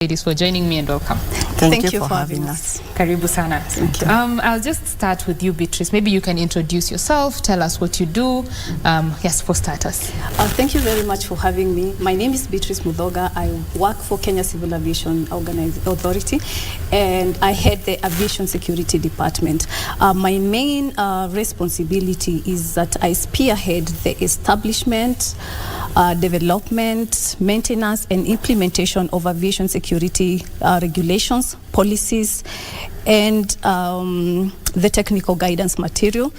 ladies, for joining me, and welcome. Thank you for having us. Karibu sana. Thank you. I'll just start with you, Beatrice. Maybe you can introduce yourself, tell us what you do. Yes, for starters. Thank you very much for having me. My name is Beatrice Muthoga. I work for Kenya Civil Aviation Authority, and I head the Aviation Security Department. My main responsibility is that I spearhead the establishment, development, maintenance, and implementation of aviation security regulations, policies, and the technical guidance material.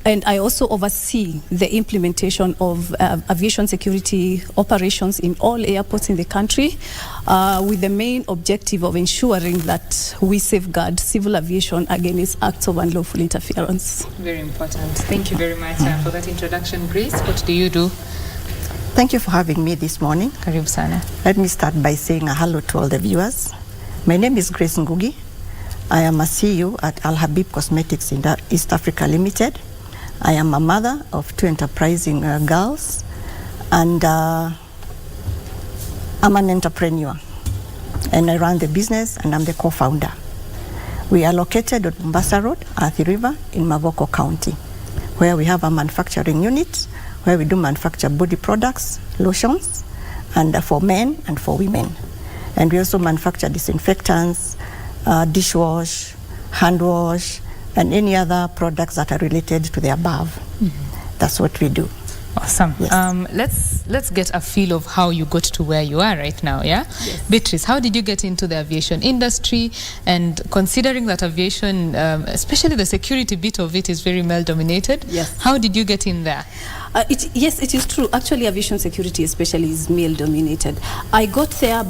And I also oversee the implementation of aviation security operations in all airports in the country, with the main objective of ensuring that we safeguard civil aviation against acts of unlawful interference. Very important. Thank you very much for that introduction. Grace, what do you do? Thank you for having me this morning. Karibu sana. Let me start by saying a hello to all the viewers. My name is Grace Ngungi. I am a CEO at Al-Habib Cosmetics in East Africa Limited. I am a mother of two enterprising girls, and I'm an entrepreneur. And I run the business, and I'm the co-founder. We are located on Mombasa Road, Athi River, in Mavoko County, where we have a manufacturing unit where we do manufacture body products, lotions, and for men and for women. And we also manufacture disinfectants, dishwash, hand wash, and any other products that are related to the above. Mm-hmm. That's what we do. Awesome. Yes. Let's get a feel of how you got to where you are right now, yeah? Yes. Beatrice, how did you get into the aviation industry? And considering that aviation, especially the security bit of it, is very male-dominated, yes, how did you get in there? Yes, it is true. Actually, aviation security especially is male-dominated. I got there,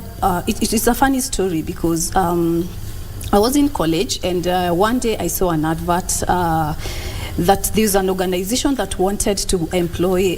it is a funny story because I was in college, and one day I saw an advert that there's an organization that wanted to employ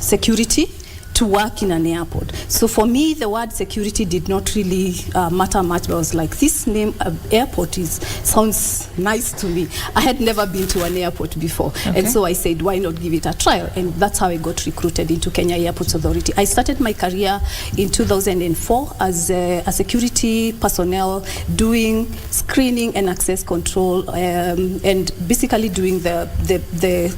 security to work in an airport. So for me, the word security did not really matter much. But I was like, this name airport sounds nice to me. I had never been to an airport before. Okay. And so I said, why not give it a trial? And that's how I got recruited into Kenya Airports Authority. I started my career in 2004 as a security personnel, doing screening and access control, and basically doing the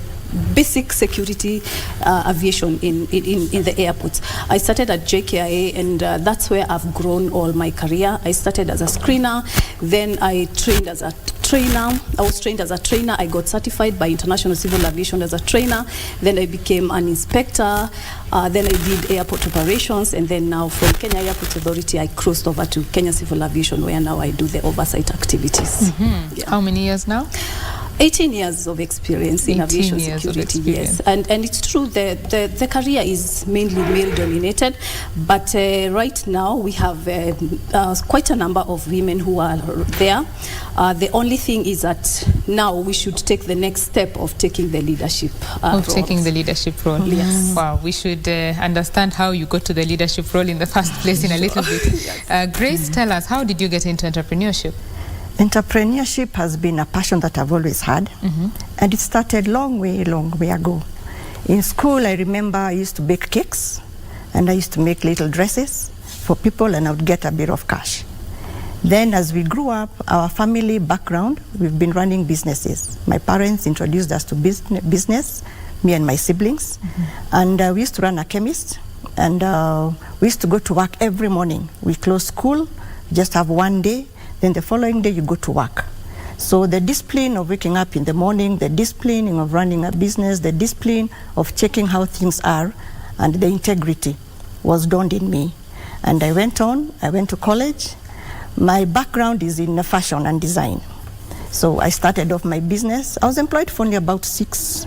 basic security aviation in the airports. I started at KCAA, and that's where I've grown all my career. I started as a screener, then I trained as a trainer. I was trained as a trainer. I got certified by International Civil Aviation as a trainer. Then I became an inspector. Then I did airport operations, and then now from Kenya Airports Authority, I crossed over to Kenya Civil Aviation, where now I do the oversight activities. Mm-hmm. Yeah. How many years now? 18 years of experience in aviation security, yes. And it's true, the career is mainly male-dominated, but right now we have quite a number of women who are there. The only thing is that now we should take the next step of taking the leadership role. Taking the leadership role. Yes. Wow, we should understand how you got to the leadership role in the first place in a little bit. Yes. Grace, tell us, how did you get into entrepreneurship? Entrepreneurship has been a passion that I've always had, and it started long way ago. In school, I remember I used to bake cakes, and I used to make little dresses for people, and I would get a bit of cash. Then as we grew up, our family background, we've been running businesses. My parents introduced us to business, me and my siblings, and we used to run a chemist, and we used to go to work every morning. We closed school, just have one day, then the following day you go to work. So the discipline of waking up in the morning, the discipline of running a business, the discipline of checking how things are, and the integrity was dawned in me. And I went to college. My background is in fashion and design. So I started off my business. I was employed for only about six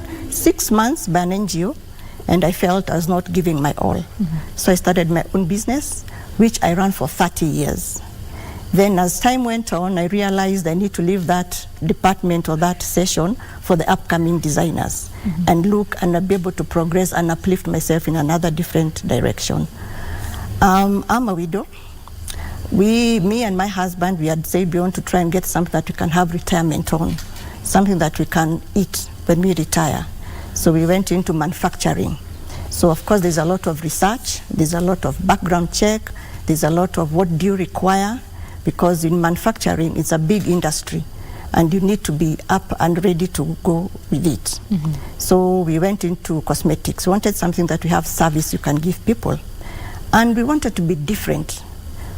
months by an NGO, and I felt I was not giving my all. So I started my own business, which I ran for 30 years. Then as time went on, I realized I need to leave that department or that session for the upcoming designers and look and be able to progress and uplift myself in another different direction. I'm a widow. Me and my husband, we had said we want to try and get something that we can have retirement on, something that we can eat when we retire. So we went into manufacturing. So of course there's a lot of research, there's a lot of background check, There's a lot of what do you require, because in manufacturing, it's a big industry, and you need to be up and ready to go with it. So we went into cosmetics. We wanted something that we have service you can give people. And we wanted to be different.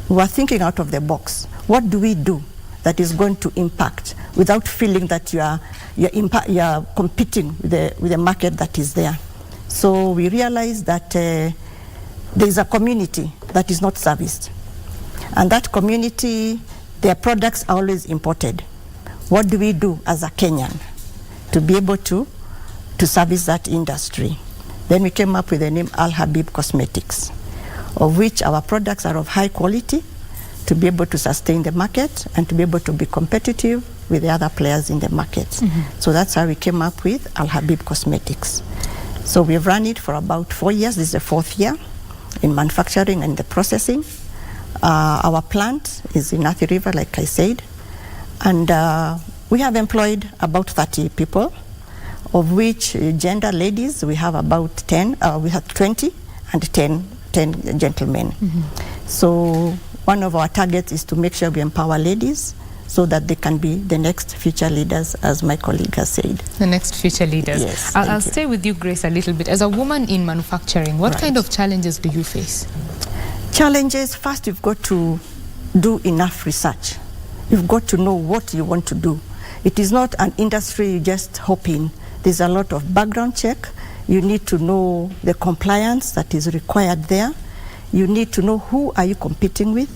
We were thinking out of the box. What do we do that is going to impact without feeling that you are competing with the market that is there? So we realized that there is a community that is not serviced. And that community, their products are always imported. What do we do as a Kenyan to be able to service that industry? Then we came up with the name Al-Habib Cosmetics, of which our products are of high quality to be able to sustain the market and to be able to be competitive with the other players in the market. So that's how we came up with Al-Habib Cosmetics. So we've run it for about 4 years. This is the 4th year in manufacturing and the processing. Our plant is in Athi River, like I said, and we have employed about 30 people, of which gender ladies, we have about 10, we have 20 and 10 gentlemen. So one of our targets is to make sure we empower ladies so that they can be the next future leaders, as my colleague has said. The next future leaders. Yes, I'll stay with you, Grace, a little bit. As a woman in manufacturing, what kind of challenges do you face? Challenges, first you've got to do enough research. You've got to know what you want to do. It is not an industry you just hop in. There's a lot of background check. You need to know the compliance that is required there. You need to know who are you competing with.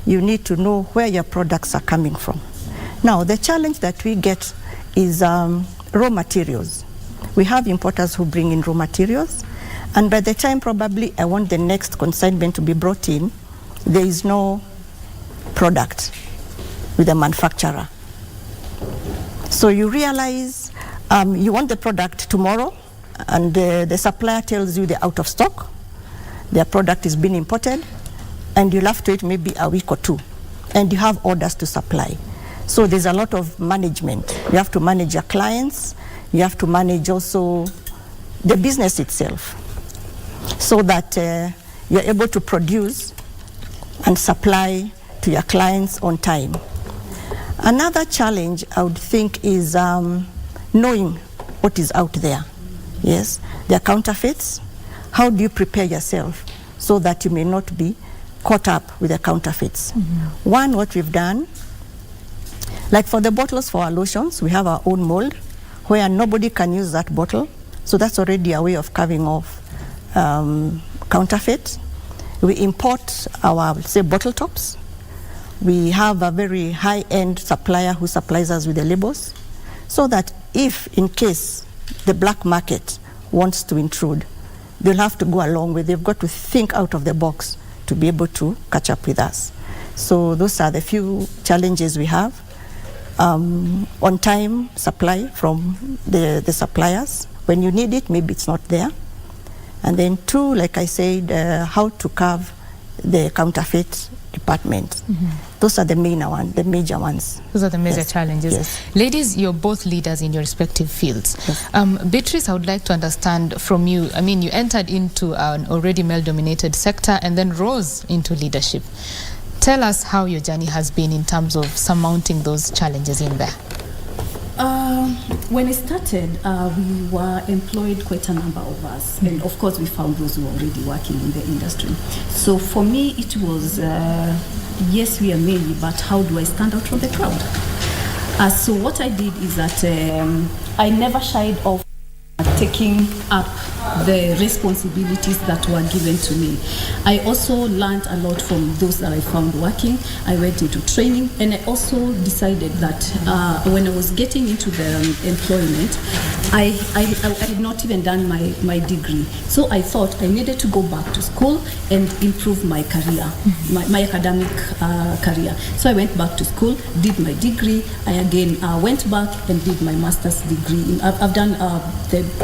You need to know where your products are coming from. Now, the challenge that we get is raw materials. We have importers who bring in raw materials, and by the time probably I want the next consignment to be brought in, there is no product with the manufacturer. So you realize you want the product tomorrow, and the supplier tells you they're out of stock, their product is being imported, and you'll have to wait maybe a week or two, and you have orders to supply. So there's a lot of management. You have to manage your clients, you have to manage also the business itself, so that you're able to produce and supply to your clients on time. Another challenge I would think is knowing what is out there. Yes, there are counterfeits. How do you prepare yourself so that you may not be caught up with the counterfeits? One, what we've done, like for the bottles for our lotions, we have our own mold where nobody can use that bottle. So that's already a way of carving off counterfeit. We import our, say, bottle tops. We have a very high-end supplier who supplies us with the labels, so that if, in case, the black market wants to intrude, they'll have to go along with, they've got to think out of the box to be able to catch up with us. So those are the few challenges we have. On-time supply from the suppliers. When you need it, maybe it's not there. And then two, like I said, how to carve the counterfeit department. Those are the major ones. Those are the major challenges. Yes. Ladies, you're both leaders in your respective fields. Yes. Beatrice, I would like to understand from you, I mean, you entered into an already male-dominated sector and then rose into leadership. Tell us how your journey has been in terms of surmounting those challenges in there. When I started, we were employed quite a number of us, and of course we found those who were already working in the industry. So for me it was, yes, we are many, but how do I stand out from the crowd? So what I did is that I never shied off taking up the responsibilities that were given to me. I also learned a lot from those that I found working. I went into training, and I also decided that when I was getting into the employment, I had not even done my degree. So I thought I needed to go back to school and improve my career, my academic career. So I went back to school, did my degree. I again went back and did my master's degree. I've done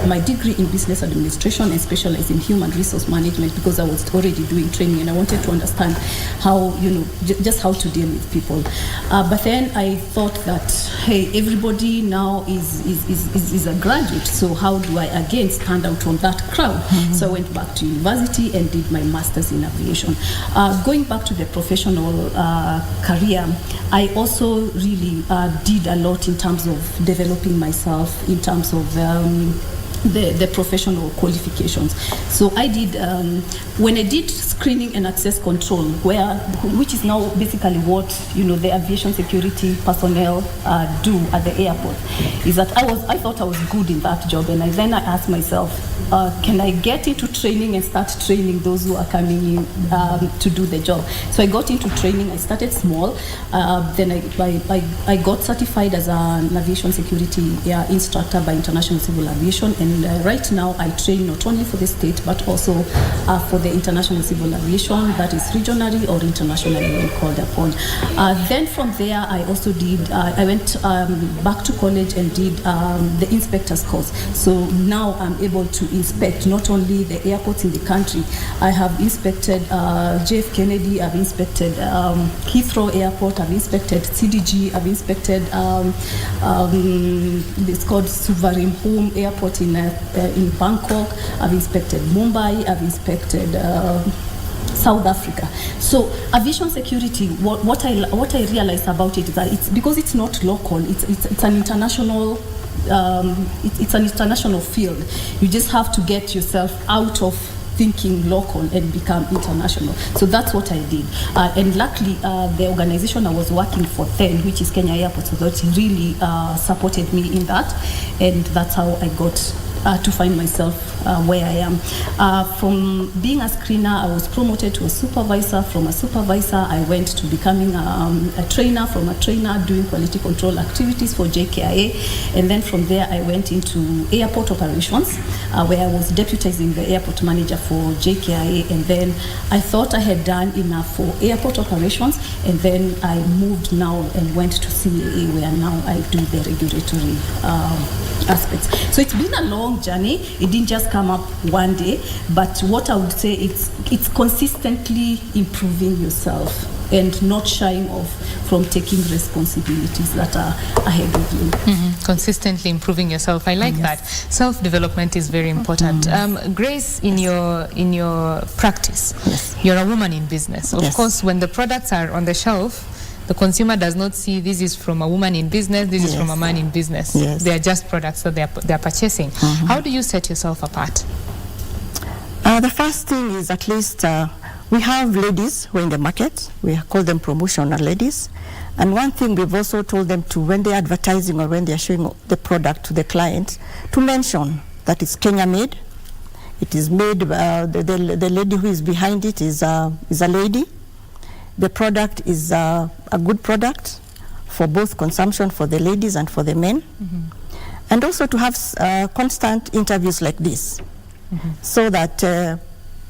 my degree in business administration administration and specialize in human resource management because I was already doing training and I wanted to understand how, just how to deal with people. But then I thought that, hey, everybody now is a graduate, so how do I again stand out from that crowd? So I went back to university and did my master's in aviation. Going back to the professional career, I also really did a lot in terms of developing myself, in terms of the professional qualifications. So I did, when I did screening and access control, which is now basically what the aviation security personnel do at the airport, is that I thought I was good in that job, and then I asked myself, can I get into training and start training those who are coming in to do the job? So I got into training. I started small, then I got certified as an aviation security instructor by International Civil Aviation, and right now I train not only for the state but also for the International Civil Aviation, that is regionally or internationally when called upon. Then from there I also did, I went back to college and did the inspector's course. So now I'm able to inspect not only the airports in the country. I have inspected JF Kennedy, I've inspected Heathrow Airport, I've inspected CDG, I've inspected it's called Suvarnabhumi Airport in Bangkok, I've inspected Mumbai, I've inspected South Africa. So aviation security, what I realized about it is that it's because it's not local, it's an international it's an international field. You just have to get yourself out of thinking local and become international. So that's what I did. And luckily, the organization I was working for then, which is Kenya Airports Authority, really supported me in that. And that's how I got to find myself where I am. From being a screener, I was promoted to a supervisor. From a supervisor, I went to becoming a trainer. From a trainer, doing quality control activities for KCAA. And then from there, I went into airport operations, where I was deputizing the airport manager for KCAA. And then I thought I had done enough for airport operations. And then I moved now and went to KCAA, where now I do the regulatory aspects. So it's been a long journey. It didn't just come up one day, but what I would say, it's consistently improving yourself and not shying off from taking responsibilities that are ahead of you. Consistently improving yourself. I like that. Self-development is very important. Grace, in your practice, you're a woman in business. Of course, when the products are on the shelf, the consumer does not see this is from a woman in business, this is from a man in business. They are just products that they are purchasing. How do you set yourself apart? The first thing is, at least we have ladies who are in the market. We call them promotional ladies. And one thing we've also told them to, when they're advertising or when they're showing the product to the client, to mention that it's Kenya made. It is made, the lady who is behind it is a lady. The product is a good product for both consumption for the ladies and for the men. And also to have constant interviews like this, so that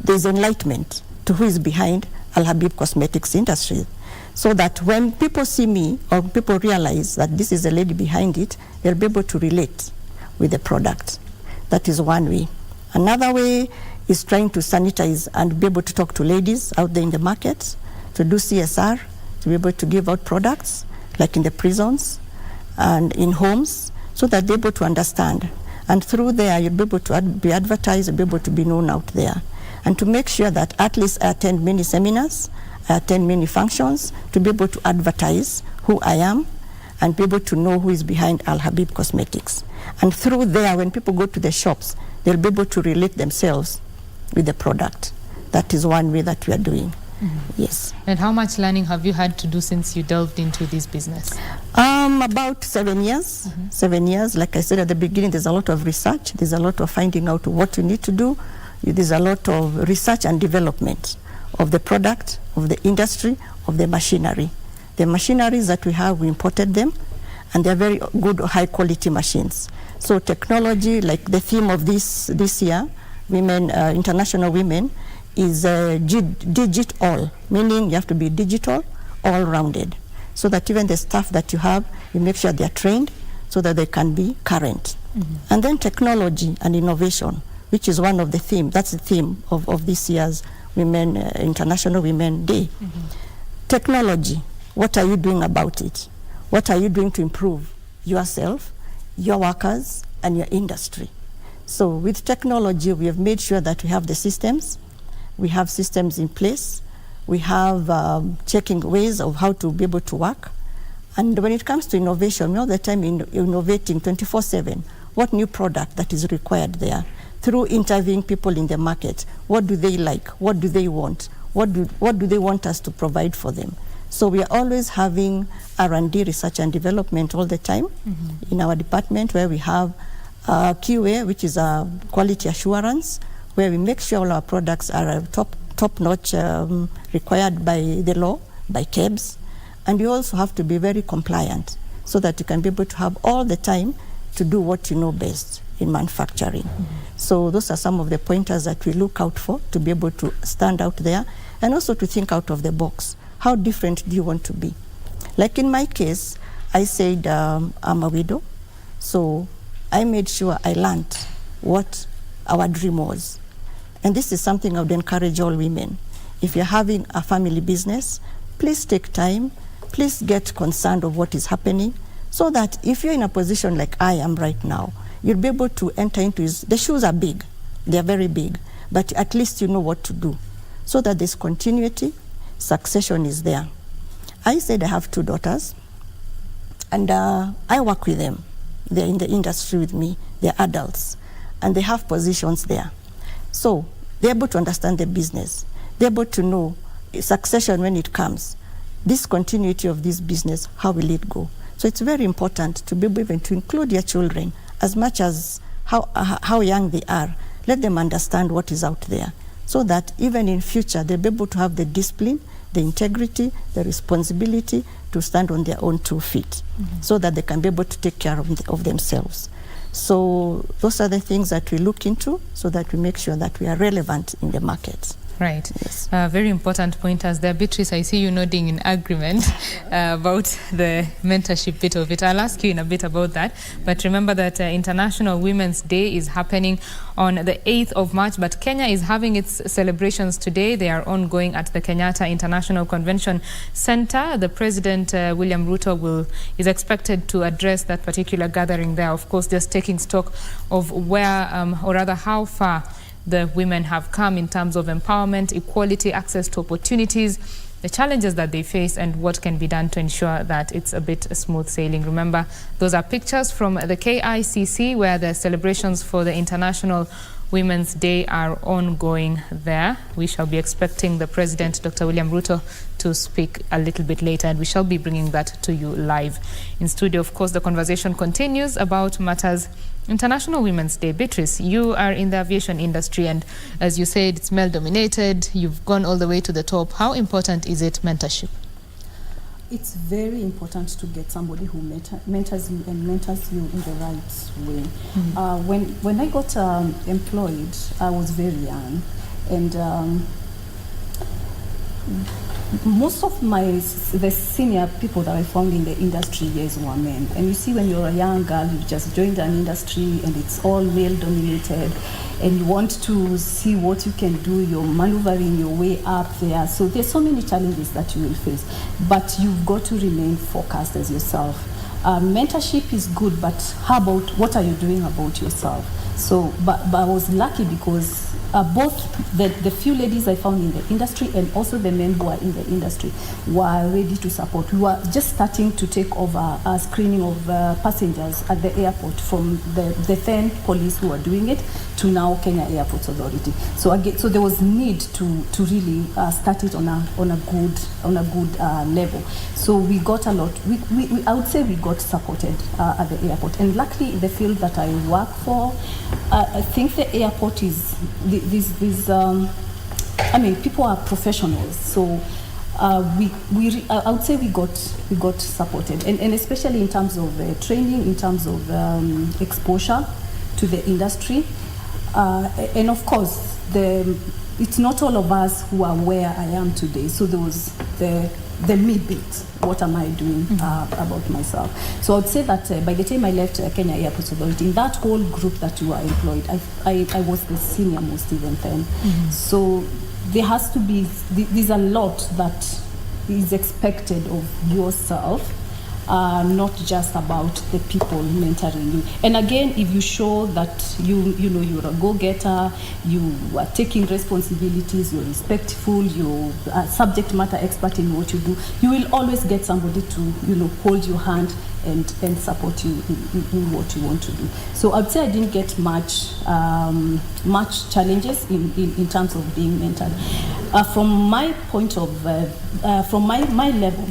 there's enlightenment to who is behind Al-Habib cosmetics industry, so that when people see me or people realize that this is a lady behind it, they'll be able to relate with the product. That is one way. Another way is trying to sanitize and be able to talk to ladies out there in the market, to do CSR, to be able to give out products, like in the prisons and in homes, so that they're able to understand. And through there, you'll be able to be advertised, you'll be able to be known out there. And to make sure that at least I attend many seminars, I attend many functions, to be able to advertise who I am and be able to know who is behind Al-Habib Cosmetics. And through there, when people go to the shops, they'll be able to relate themselves with the product. That is one way that we are doing. Yes. And how much learning have you had to do since you delved into this business? About 7 years. 7 years. Like I said at the beginning, there's a lot of research. There's a lot of finding out what you need to do. There's a lot of research and development of the product, of the industry, of the machinery. The machineries that we have, we imported them, and they're very good, high quality machines. So technology, like the theme of this year, women, international women, is digital, meaning you have to be digital, all-rounded, so that even the staff that you have, you make sure they are trained so that they can be current. And then technology and innovation, which is one of the themes. That's the theme of this year's International Women Day. Technology, what are you doing about it? What are you doing to improve yourself, your workers, and your industry? So with technology, we have made sure that we have the systems. We have systems in place. We have checking ways of how to be able to work. And when it comes to innovation, we're all the time innovating 24/7. What new product that is required there? Through interviewing people in the market, what do they like? What do they want? What do they want us to provide for them? So we are always having R&D, research and development all the time in our department, where we have QA, which is quality assurance, where we make sure all our products are top-notch, required by the law, by KEBS. And you also have to be very compliant so that you can be able to have all the time to do what you know best in manufacturing. So those are some of the pointers that we look out for to be able to stand out there, and also to think out of the box. How different do you want to be? Like in my case, I said I'm a widow, so I made sure I learned what our dream was. And this is something I would encourage all women. If you're having a family business, please take time, please get concerned of what is happening, so that if you're in a position like I am right now, you'll be able to enter into the shoes are big, they're very big, but at least you know what to do, so that there's continuity, succession is there. I said I have 2 daughters, and I work with them. They're in the industry with me, they're adults, and they have positions there. So they're able to understand the business. They're able to know succession when it comes. This continuity of this business, how will it go? So it's very important to be able to include your children as much as how young they are. Let them understand what is out there, so that even in future they'll be able to have the discipline, the integrity, the responsibility to stand on their own 2 feet, so that they can be able to take care of themselves. So those are the things that we look into, so that we make sure that we are relevant in the market. Right. Yes. Very important pointers there. Beatrice, I see you nodding in agreement about the mentorship bit of it. I'll ask you in a bit about that. But remember that International Women's Day is happening on the 8th of March, but Kenya is having its celebrations today. They are ongoing at the Kenyatta International Convention Center. The President, William Ruto, is expected to address that particular gathering there. Of course, just taking stock of where, or rather how far the women have come in terms of empowerment, equality, access to opportunities, the challenges that they face, and what can be done to ensure that it's a bit smooth sailing. Remember, those are pictures from the KICC, where the celebrations for the International Women's Day are ongoing there. We shall be expecting the President, Dr. William Ruto, to speak a little bit later, and we shall be bringing that to you live. In studio, of course, the conversation continues about matters International Women's Day. Beatrice, you are in the aviation industry, and as you said, it's male-dominated. You've gone all the way to the top. How important is it, mentorship? It's very important to get somebody who mentors you and mentors you in the right way. When I got employed, I was very young, and most of the senior people that I found in the industry, yes, were men. And you see, when you're a young girl, you just joined an industry and it's all male dominated, and you want to see what you can do, you're maneuvering your way up there. So there's so many challenges that you will face, but you've got to remain focused as yourself. Mentorship is good, but how about what are you doing about yourself? So, but I was lucky because both the few ladies I found in the industry and also the men who are in the industry were ready to support. We were just starting to take over a screening of passengers at the airport, from the then police who were doing it to now Kenya Airports Authority. So again, so there was need to really start it on a good level. So we got a lot. I would say we got supported at the airport, and luckily the field that I work for, I think the airport is I mean, people are professionals, so I would say we got supported, and especially in terms of training, in terms of exposure to the industry, and of course it's not all of us who are where I am today. So there was the the me bit. What am I doing about myself? So I would say that by the time I left Kenya Airports Authority, in that whole group that you are employed, I was the senior most even then. So there has to be, there's a lot that is expected of yourself, not just about the people mentoring you. And again, if you show that you're a go-getter, you are taking responsibilities, you're respectful, you're a subject matter expert in what you do, you will always get somebody to hold your hand and support you in what you want to do. So I'd say I didn't get much challenges in terms of being mentored. From my point of from my level,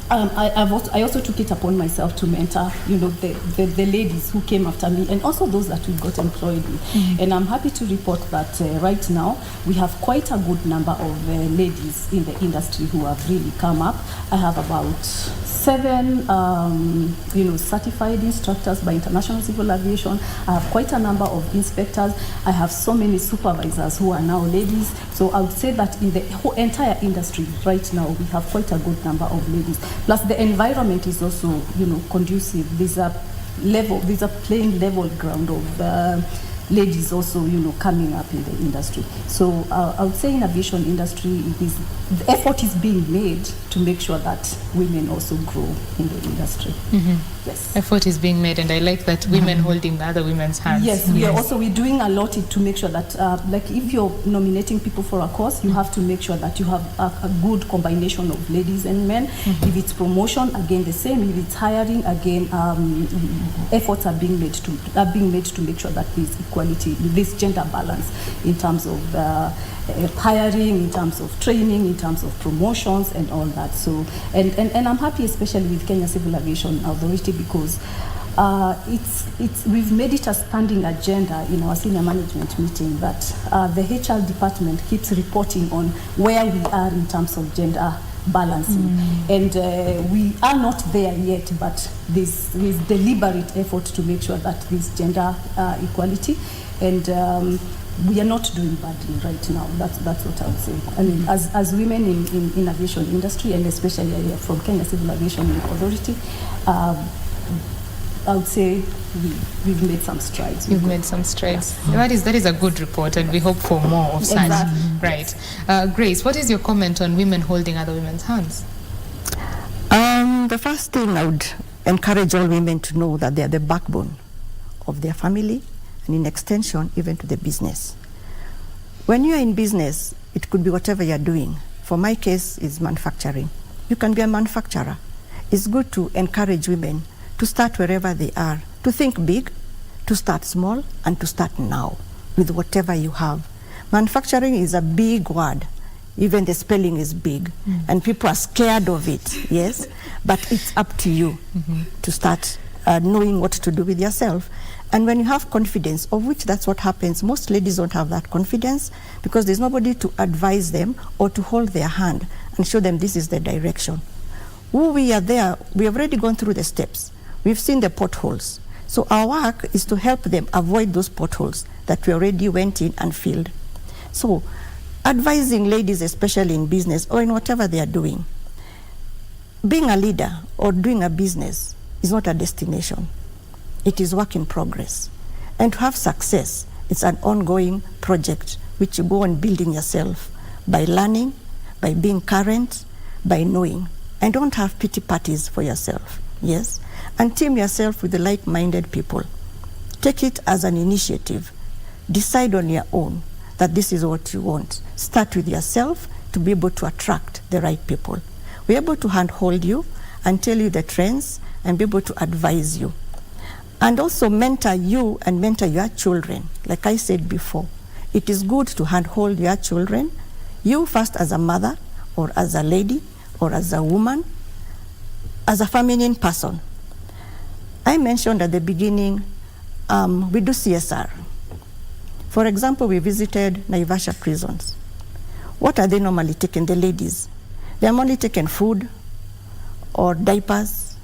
I also took it upon myself to mentor, the ladies who came after me, and also those that we got employed with. And I'm happy to report that right now we have quite a good number of ladies in the industry who have really come up. I have about 7, certified instructors by International Civil Aviation. I have quite a number of inspectors. I have so many supervisors who are now ladies. So I would say that in the whole entire industry right now, we have quite a good number of ladies. Plus the environment is also, conducive. There's a plain level ground of ladies also, coming up in the industry. So I would say in aviation industry, the effort is being made to make sure that women also grow in the industry. Yes. Effort is being made, and I like that women holding other women's hands. Yes, we're doing a lot to make sure that, like if you're nominating people for a course, you have to make sure that you have a good combination of ladies and men. If it's promotion, again the same. If it's hiring, again efforts are being made to make sure that there's equality, this gender balance in terms of hiring, in terms of training, in terms of promotions and all that. So and I'm happy, especially with Kenya Civil Aviation Authority, because we've made it a standing agenda in our senior management meeting that the HR department keeps reporting on where we are in terms of gender balancing. And we are not there yet, but there's deliberate effort to make sure that there's gender equality, and we are not doing badly right now. That's what I would say. I mean, as women in aviation industry, and especially from Kenya Civil Aviation Authority, I would say we've made some strides. You've made some strides. Yes. That is a good report, and we hope for more of such. Exactly. Right. Grace, what is your comment on women holding other women's hands? The first thing I would encourage all women to know that they are the backbone of their family, and in extension, even to the business. When you are in business, it could be whatever you're doing. For my case, it's manufacturing. You can be a manufacturer. It's good to encourage women to start wherever they are, to think big, to start small, and to start now with whatever you have. Manufacturing is a big word. Even the spelling is big, and people are scared of it, yes? But it's up to you to start knowing what to do with yourself. And when you have confidence, of which that's what happens, most ladies don't have that confidence because there's nobody to advise them or to hold their hand and show them this is the direction. When we are there, we have already gone through the steps. We've seen the potholes. So our work is to help them avoid those potholes that we already went in and filled. So advising ladies, especially in business or in whatever they are doing, being a leader or doing a business is not a destination. It is work in progress. And to have success, it's an ongoing project which you go on building yourself by learning, by being current, by knowing. And don't have pity parties for yourself, yes? And team yourself with the like-minded people. Take it as an initiative. Decide on your own that this is what you want. Start with yourself to be able to attract the right people. We're able to handhold you and tell you the trends and be able to advise you. And also mentor you and mentor your children. Like I said before, it is good to handhold your children, you first as a mother or as a lady or as a woman, as a feminine person. I mentioned at the beginning, we do CSR. For example, we visited Naivasha prisons. What are they normally taking, the ladies? They're only taking food or diapers,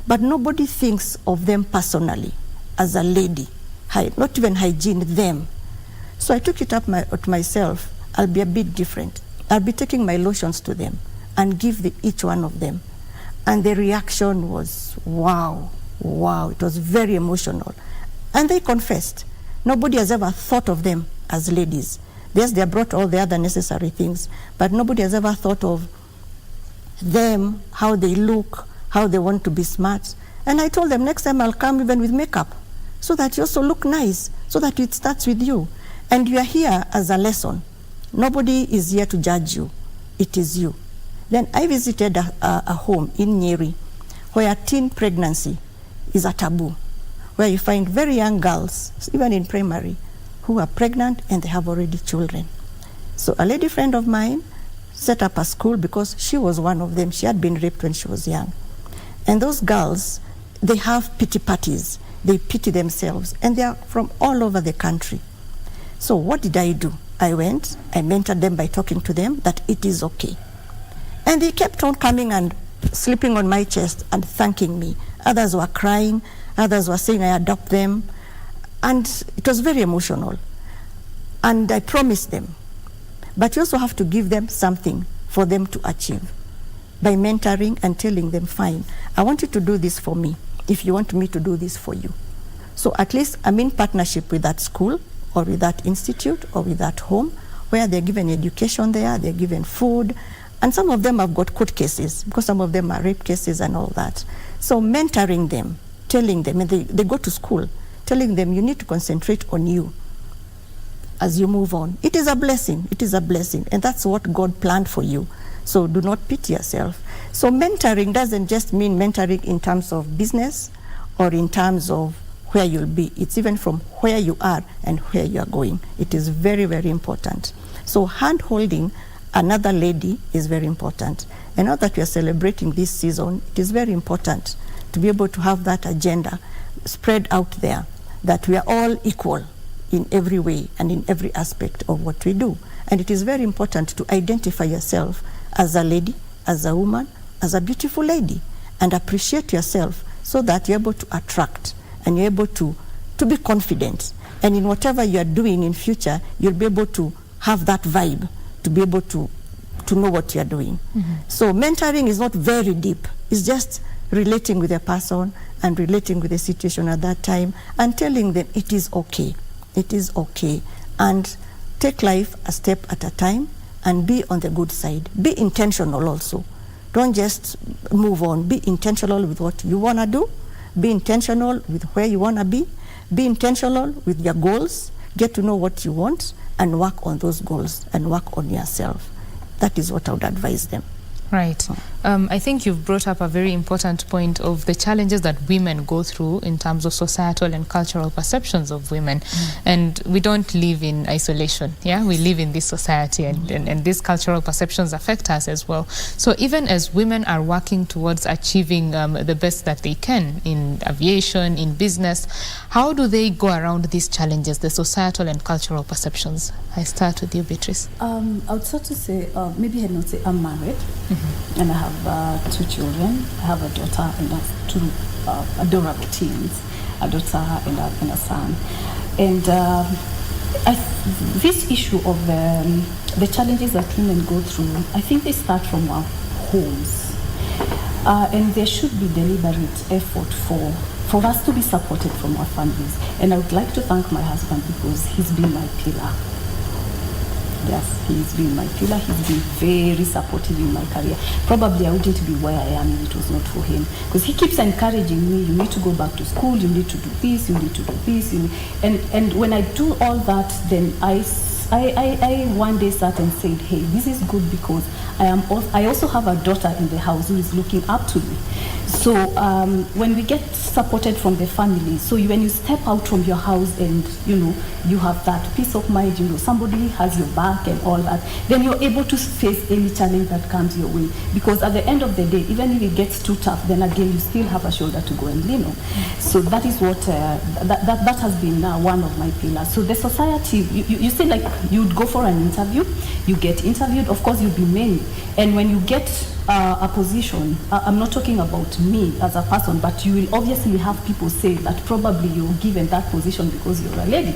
but nobody thinks of them personally as a lady, not even hygiene, them. So I took it up myself. I'll be a bit different. I'll be taking my lotions to them. and give each one of them. And the reaction was, wow, wow. It was very emotional. And they confessed. Nobody has ever thought of them as ladies. Yes, they brought all the other necessary things, but nobody has ever thought of them, how they look, how they want to be smart. And I told them, next time I'll come even with makeup, so that you also look nice, so that it starts with you. And you are here as a lesson. Nobody is here to judge you. It is you. Then I visited a home in Nyeri where teen pregnancy is a taboo, where you find very young girls, even in primary, who are pregnant and they have already children. So a lady friend of mine set up a school because she was one of them. She had been raped when she was young. And those girls, they have pity parties. They pity themselves, and they are from all over the country. So what did I do? I went, I mentored them by talking to them that it is okay. And they kept on coming and sleeping on my chest and thanking me. Others were crying, others were saying I adopt them. And it was very emotional. And I promised them. But you also have to give them something for them to achieve by mentoring and telling them, fine, I want you to do this for me if you want me to do this for you. So at least I'm in partnership with that school or with that institute or with that home where they're given education there, they're given food, and some of them have got court cases because some of them are rape cases and all that. So mentoring them, telling them, and they go to school, telling them you need to concentrate on you as you move on. It is a blessing, it is a blessing, and that's what God planned for you. So do not pity yourself. So mentoring doesn't just mean mentoring in terms of business or in terms of where you'll be. It's even from where you are and where you are going. It is very, very important. So hand-holding another lady is very important. And now that we are celebrating this season, it is very important to be able to have that agenda spread out there, that we are all equal in every way and in every aspect of what we do. And it is very important to identify yourself as a lady, as a woman, as a beautiful lady, and appreciate yourself so that you're able to attract and you're able to be confident. And in whatever you are doing in future, you'll be able to have that vibe, to be able to know what you're doing. Mm-hmm. So mentoring is not very deep. It's just relating with a person and relating with the situation at that time and telling them it is okay. It is okay. And take life a step at a time and be on the good side. Be intentional also. Don't just move on. Be intentional with what you want to do. Be intentional with where you want to be. Be intentional with your goals. Get to know what you want and work on those goals and work on yourself. That is what I would advise them. Right. I think you've brought up a very important point of the challenges that women go through in terms of societal and cultural perceptions of women. Mm. And we don't live in isolation. Yeah, we live in this society, and these cultural perceptions affect us as well. So even as women are working towards achieving the best that they can in aviation, in business, how do they go around these challenges, the societal and cultural perceptions? I start with you, Beatrice. I would sort of say, maybe I'd not say I'm married. Mm-hmm. And I have 2 children. I have a daughter and 2 adorable teens, a daughter and a son. And this issue of the challenges that women go through, I think they start from our homes. And there should be deliberate effort for us to be supported from our families. And I would like to thank my husband because he's been my pillar. Yes, he's been my pillar. He's been very supportive in my career. Probably I wouldn't be where I am if it was not for him. Because he keeps encouraging me, you need to go back to school, you need to do this, you need to do this. And when I do all that, then I one day sat and said, hey, this is good because I also have a daughter in the house who is looking up to me. So when we get supported from the family, so when you step out from your house and you have that peace of mind, somebody has your back and all that, then you're able to face any challenge that comes your way. Because at the end of the day, even if it gets too tough, then again you still have a shoulder to go and lean on. So that is what that has been one of my pillars. So the society, you see, like you'd go for an interview, you get interviewed, of course you'd be many, and when you get a position, I'm not talking about me as a person, but you will obviously have people say that probably you're given that position because you're a lady.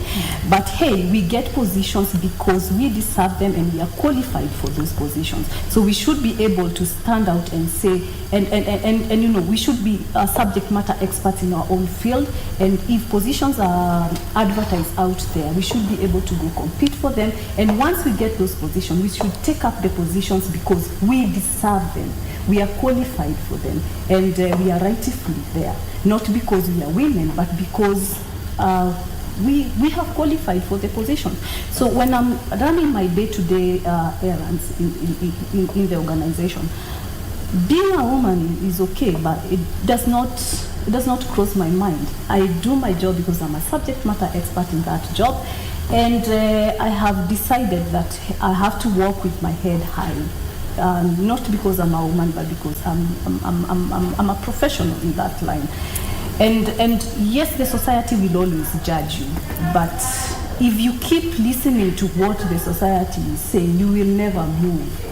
But hey, we get positions because we deserve them and we are qualified for those positions. So we should be able to stand out and say, and you know, we should be subject matter experts in our own field. And if positions are advertised out there, we should be able to go compete for them. And once we get those positions, we should take up the positions because we deserve them. We are qualified for them, and we are rightfully there. Not because we are women, but because we have qualified for the position. So when I'm running my day-to-day errands in the organization, being a woman is okay, but it does not cross my mind. I do my job because I'm a subject matter expert in that job, and I have decided that I have to walk with my head high. Not because I'm a woman, but because I'm a professional in that line. And yes, the society will always judge you, but if you keep listening to what the society is saying, you will never move.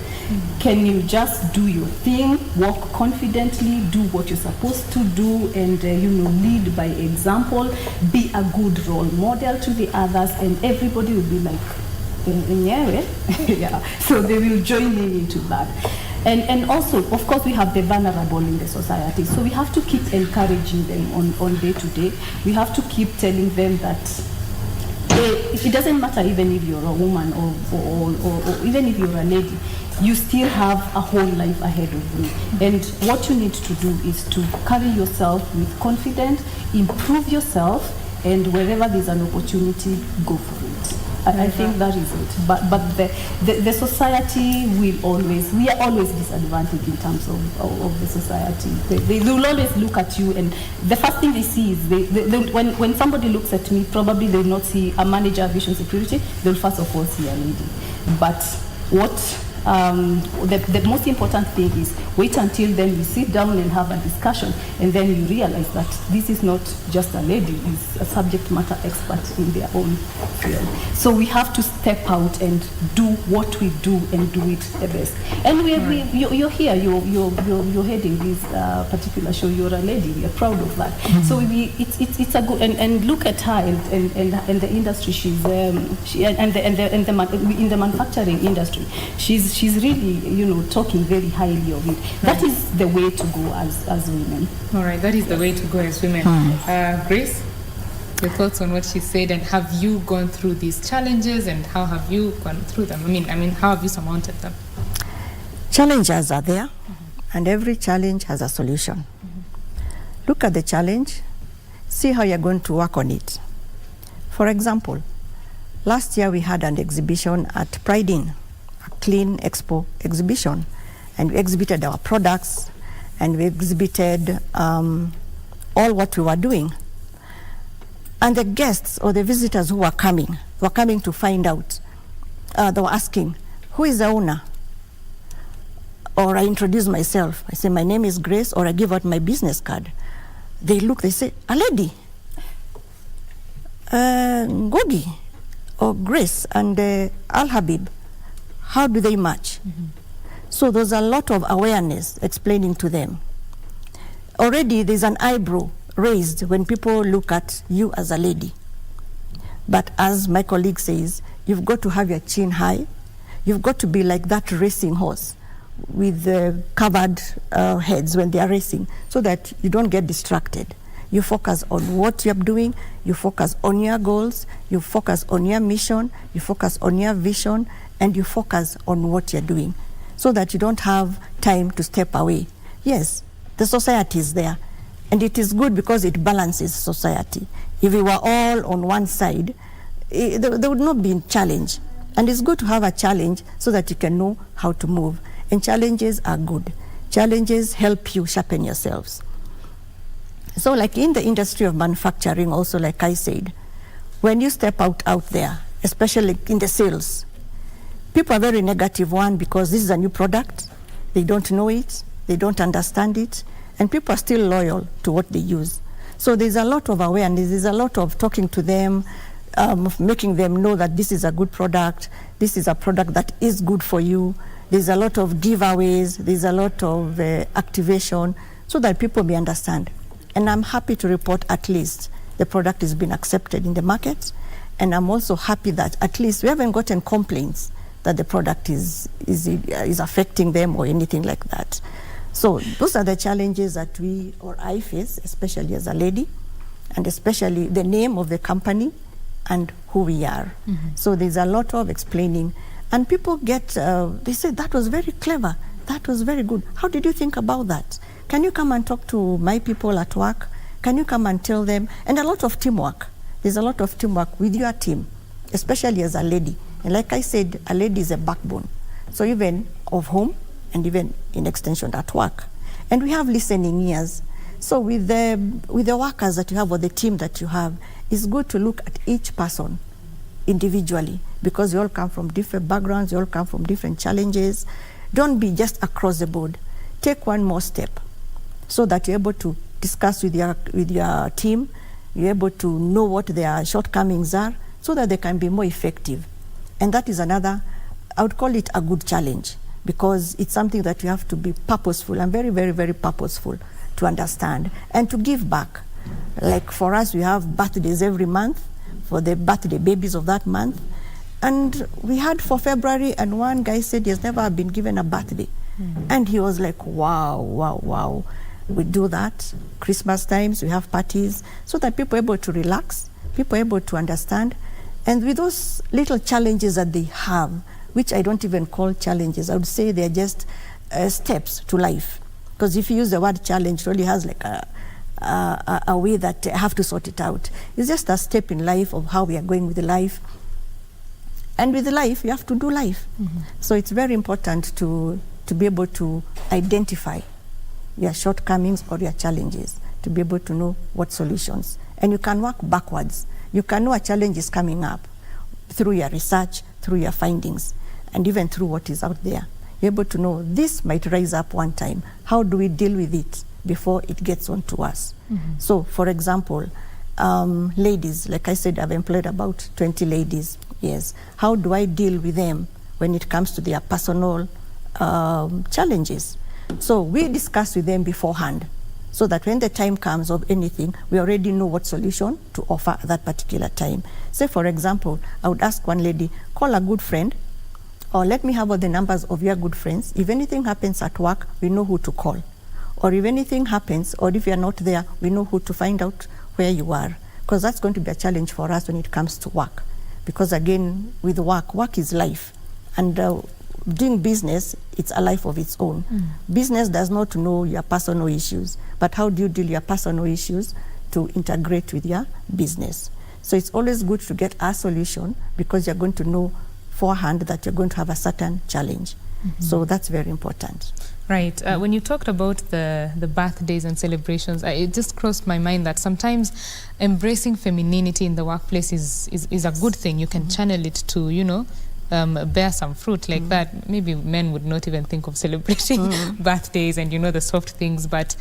Can you just do your thing, walk confidently, do what you're supposed to do, and you know, lead by example, be a good role model to the others, and everybody will be like, yeah. So they will join in into that. And also, of course, we have the vulnerable in the society. So we have to keep encouraging them on day to day. We have to keep telling them that it doesn't matter even if you're a woman or even if you're a lady, you still have a whole life ahead of you. And what you need to do is to carry yourself with confidence, improve yourself, and wherever there's an opportunity, go for it. I think that is it. But the society will always, we are always disadvantaged in terms of the society. They will always look at you, and the first thing they see is, when somebody looks at me, probably they will not see a manager of aviation security, they'll first of all see a lady. But what the most important thing is wait until then you sit down and have a discussion, and then you realize that this is not just a lady, it's a subject matter expert in their own field. So we have to step out and do what we do and do it the best. And you're here, you're heading this particular show, you're a lady, we are proud of that. So it's a good, and look at her and the industry she's in the manufacturing industry, she's really, you know, talking very highly of it. That is the way to go as women. All right, that is the way to go as women. Grace, your thoughts on what she said, and have you gone through these challenges, and how have you gone through them? I mean, how have you surmounted them? Challenges are there, and every challenge has a solution. Look at the challenge, see how you're going to work on it. For example, last year we had an exhibition at Pride Inn, a clean expo exhibition, and we exhibited our products, and we exhibited all what we were doing. And the guests or the visitors who were coming to find out, they were asking, who is the owner? Or I introduce myself. I say, my name is Grace, or I give out my business card. They look, they say, a lady, Ngungi, or Grace, and Al-habib. How do they match? So there's a lot of awareness explaining to them. Already there's an eyebrow raised when people look at you as a lady. But as my colleague says, you've got to have your chin high. You've got to be like that racing horse with covered heads when they are racing, so that you don't get distracted. You focus on what you're doing, you focus on your goals, you focus on your mission, you focus on your vision, and you focus on what you're doing, so that you don't have time to step away. Yes, the society is there, and it is good because it balances society. If we were all on one side, there would not be a challenge. And it's good to have a challenge so that you can know how to move. And challenges are good. Challenges help you sharpen yourselves. So like in the industry of manufacturing also, like I said, when you step out there, especially in the sales, people are very negative, one, because this is a new product, they don't know it, they don't understand it, and people are still loyal to what they use. So there's a lot of awareness, there's a lot of talking to them, making them know that this is a good product, this is a product that is good for you, There's a lot of giveaways. There's a lot of activation so that people may understand. And I'm happy to report at least the product has been accepted in the market. And I'm also happy that at least we haven't gotten complaints that the product is affecting them or anything like that. So those are the challenges that we or I face, especially as a lady, and especially the name of the company and who we are. So there's a lot of explaining. And people get, they say, that was very clever. That was very good. How did you think about that? Can you come and talk to my people at work? Can you come and tell them? And a lot of teamwork. There's a lot of teamwork with your team, especially as a lady. And like I said, a lady is a backbone. So even of home and even in extension at work. And we have listening ears. So with the workers that you have or the team that you have, it's good to look at each person individually because you all come from different backgrounds, you all come from different challenges. Don't be just across the board. Take one more step so that you're able to discuss with your team, you're able to know what their shortcomings are so that they can be more effective. And that is another, I would call it a good challenge because it's something that you have to be purposeful and very, very, very purposeful to understand and to give back. Like for us, we have birthdays every month for the birthday babies of that month. And we had for February, and one guy said he has never been given a birthday. And he was like, wow, wow, wow. We do that. Christmas times, we have parties so that people are able to relax, people are able to understand. And with those little challenges that they have, which I don't even call challenges, I would say they're just steps to life. Because if you use the word challenge, it only has like a way that I have to sort it out. It's just a step in life of how we are going with the life. And with life, you have to do life. So it's very important to be able to identify your shortcomings or your challenges, to be able to know what solutions. And you can work backwards. You can know a challenge is coming up through your research, through your findings, and even through what is out there. You're able to know this might rise up one time. How do we deal with it before it gets on to us? So, for example, ladies, like I said, I've employed about 20 ladies. Yes. How do I deal with them when it comes to their personal challenges? So we discuss with them beforehand so that when the time comes of anything, we already know what solution to offer at that particular time. Say, for example, I would ask one lady, call a good friend, or let me have all the numbers of your good friends. If anything happens at work, we know who to call. Or if anything happens, or if you're not there, we know who to find out where you are. Because that's going to be a challenge for us when it comes to work. Because again, with work is life. And doing business, it's a life of its own. Business does not know your personal issues, but how do you deal your personal issues to integrate with your business? So it's always good to get a solution because you're going to know forehand that you're going to have a certain challenge. So that's very important. Right. When you talked about the birthdays and celebrations, it just crossed my mind that sometimes embracing femininity in the workplace is a good thing. You can channel it to, you know, bear some fruit like that. Maybe men would not even think of celebrating birthdays and, you know, the soft things. But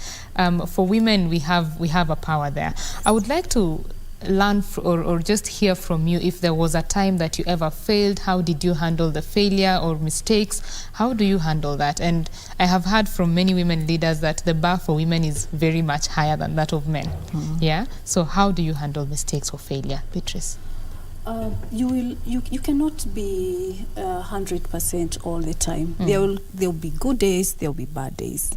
for women, we have a power there. I would like to learn or just hear from you if there was a time that you ever failed. How did you handle the failure or mistakes? How do you handle that? And I have heard from many women leaders that the bar for women is very much higher than that of men. Yeah. So how do you handle mistakes or failure, Beatrice? You cannot be 100% all the time. There'll be good days, there'll be bad days.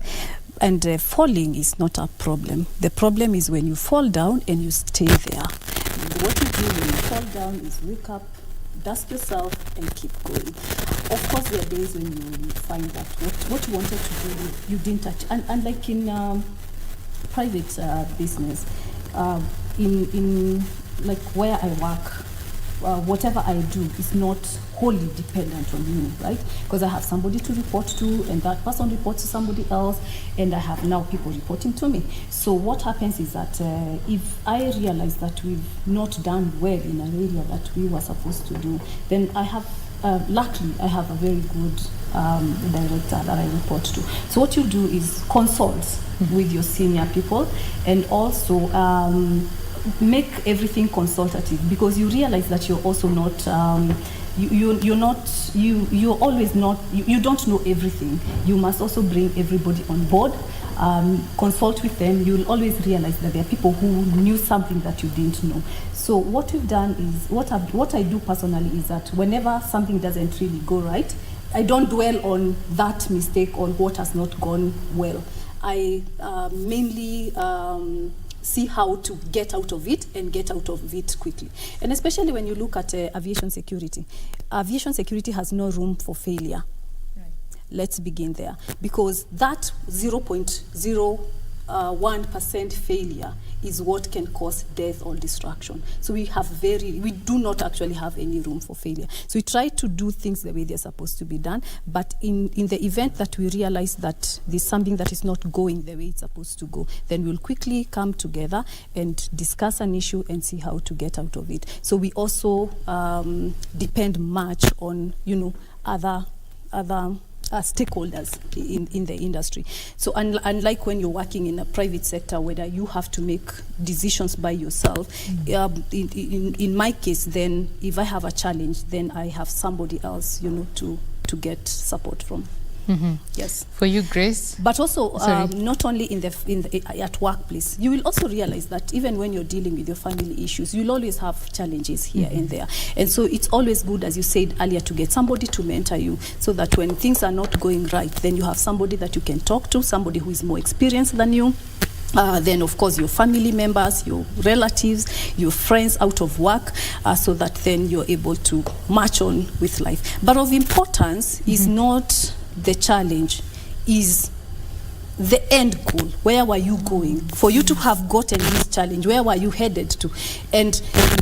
And falling is not a problem. The problem is when you fall down and you stay there. And what you do when you fall down is wake up, dust yourself, and keep going. Of course, there are days when you find that what you wanted to do, you didn't touch. And like in private business, in like where I work, whatever I do is not wholly dependent on me, right? Because I have somebody to report to, and that person reports to somebody else, and I have now people reporting to me. So what happens is that if I realize that we've not done well in an area that we were supposed to do, then I have, luckily, I have a very good director that I report to. So what you do is consult with your senior people, and also make everything consultative, because you realize that you're also not you're always not, you don't know everything. You must also bring everybody on board, consult with them. You'll always realize that there are people who knew something that you didn't know. So what we've done is, what I do personally is that whenever something doesn't really go right, I don't dwell on that mistake or what has not gone well. I mainly see how to get out of it and get out of it quickly. And especially when you look at aviation security. Aviation security has no room for failure. Right. Let's begin there. Because that 0.01% failure is what can cause death or destruction. So we do not actually have any room for failure. So we try to do things the way they're supposed to be done, but in the event that we realize that there's something that is not going the way it's supposed to go, then we'll quickly come together and discuss an issue and see how to get out of it. So we also depend much on, other stakeholders in the industry. So unlike when you're working in a private sector where you have to make decisions by yourself, in my case, then if I have a challenge, then I have somebody else, to get support from. Mm-hmm. Yes. For you, Grace? But also, not only at workplace, you will also realize that even when you're dealing with your family issues, you'll always have challenges here and there. And so it's always good, as you said earlier, to get somebody to mentor you so that when things are not going right, then you have somebody that you can talk to, somebody who is more experienced than you. Then, of course, your family members, your relatives, your friends out of work, so that then you're able to march on with life. But of importance is not the challenge, is the end goal. Where were you going? For you to have gotten this challenge, where were you headed to? And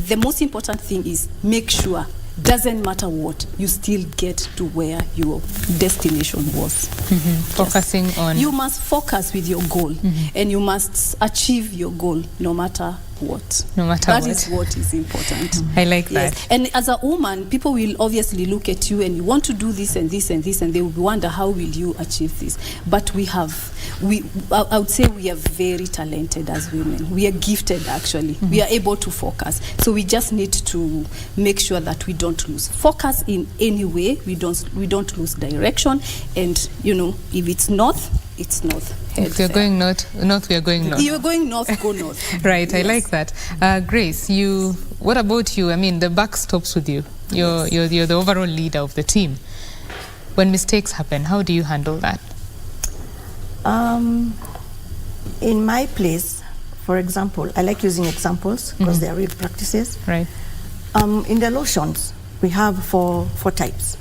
the most important thing is make sure, doesn't matter what, you still get to where your destination was. Focusing on... You must focus with your goal, and you must achieve your goal no matter what. No matter what. That is what is important. I like that. Yes. And as a woman, people will obviously look at you and you want to do this and this and this, and they will wonder, how will you achieve this? But I would say we are very talented as women. We are gifted, actually. We are able to focus. So we just need to make sure that we don't lose focus in any way. We don't lose direction. And, if it's north, it's north. If you're going north, we are going north. You're going north, go north. Right, yes. I like that. Grace, what about you? I mean, the buck stops with you. You're the overall leader of the team. When mistakes happen, how do you handle that? In my place, for example, I like using examples because they are real practices. Right. In the lotions, we have four types.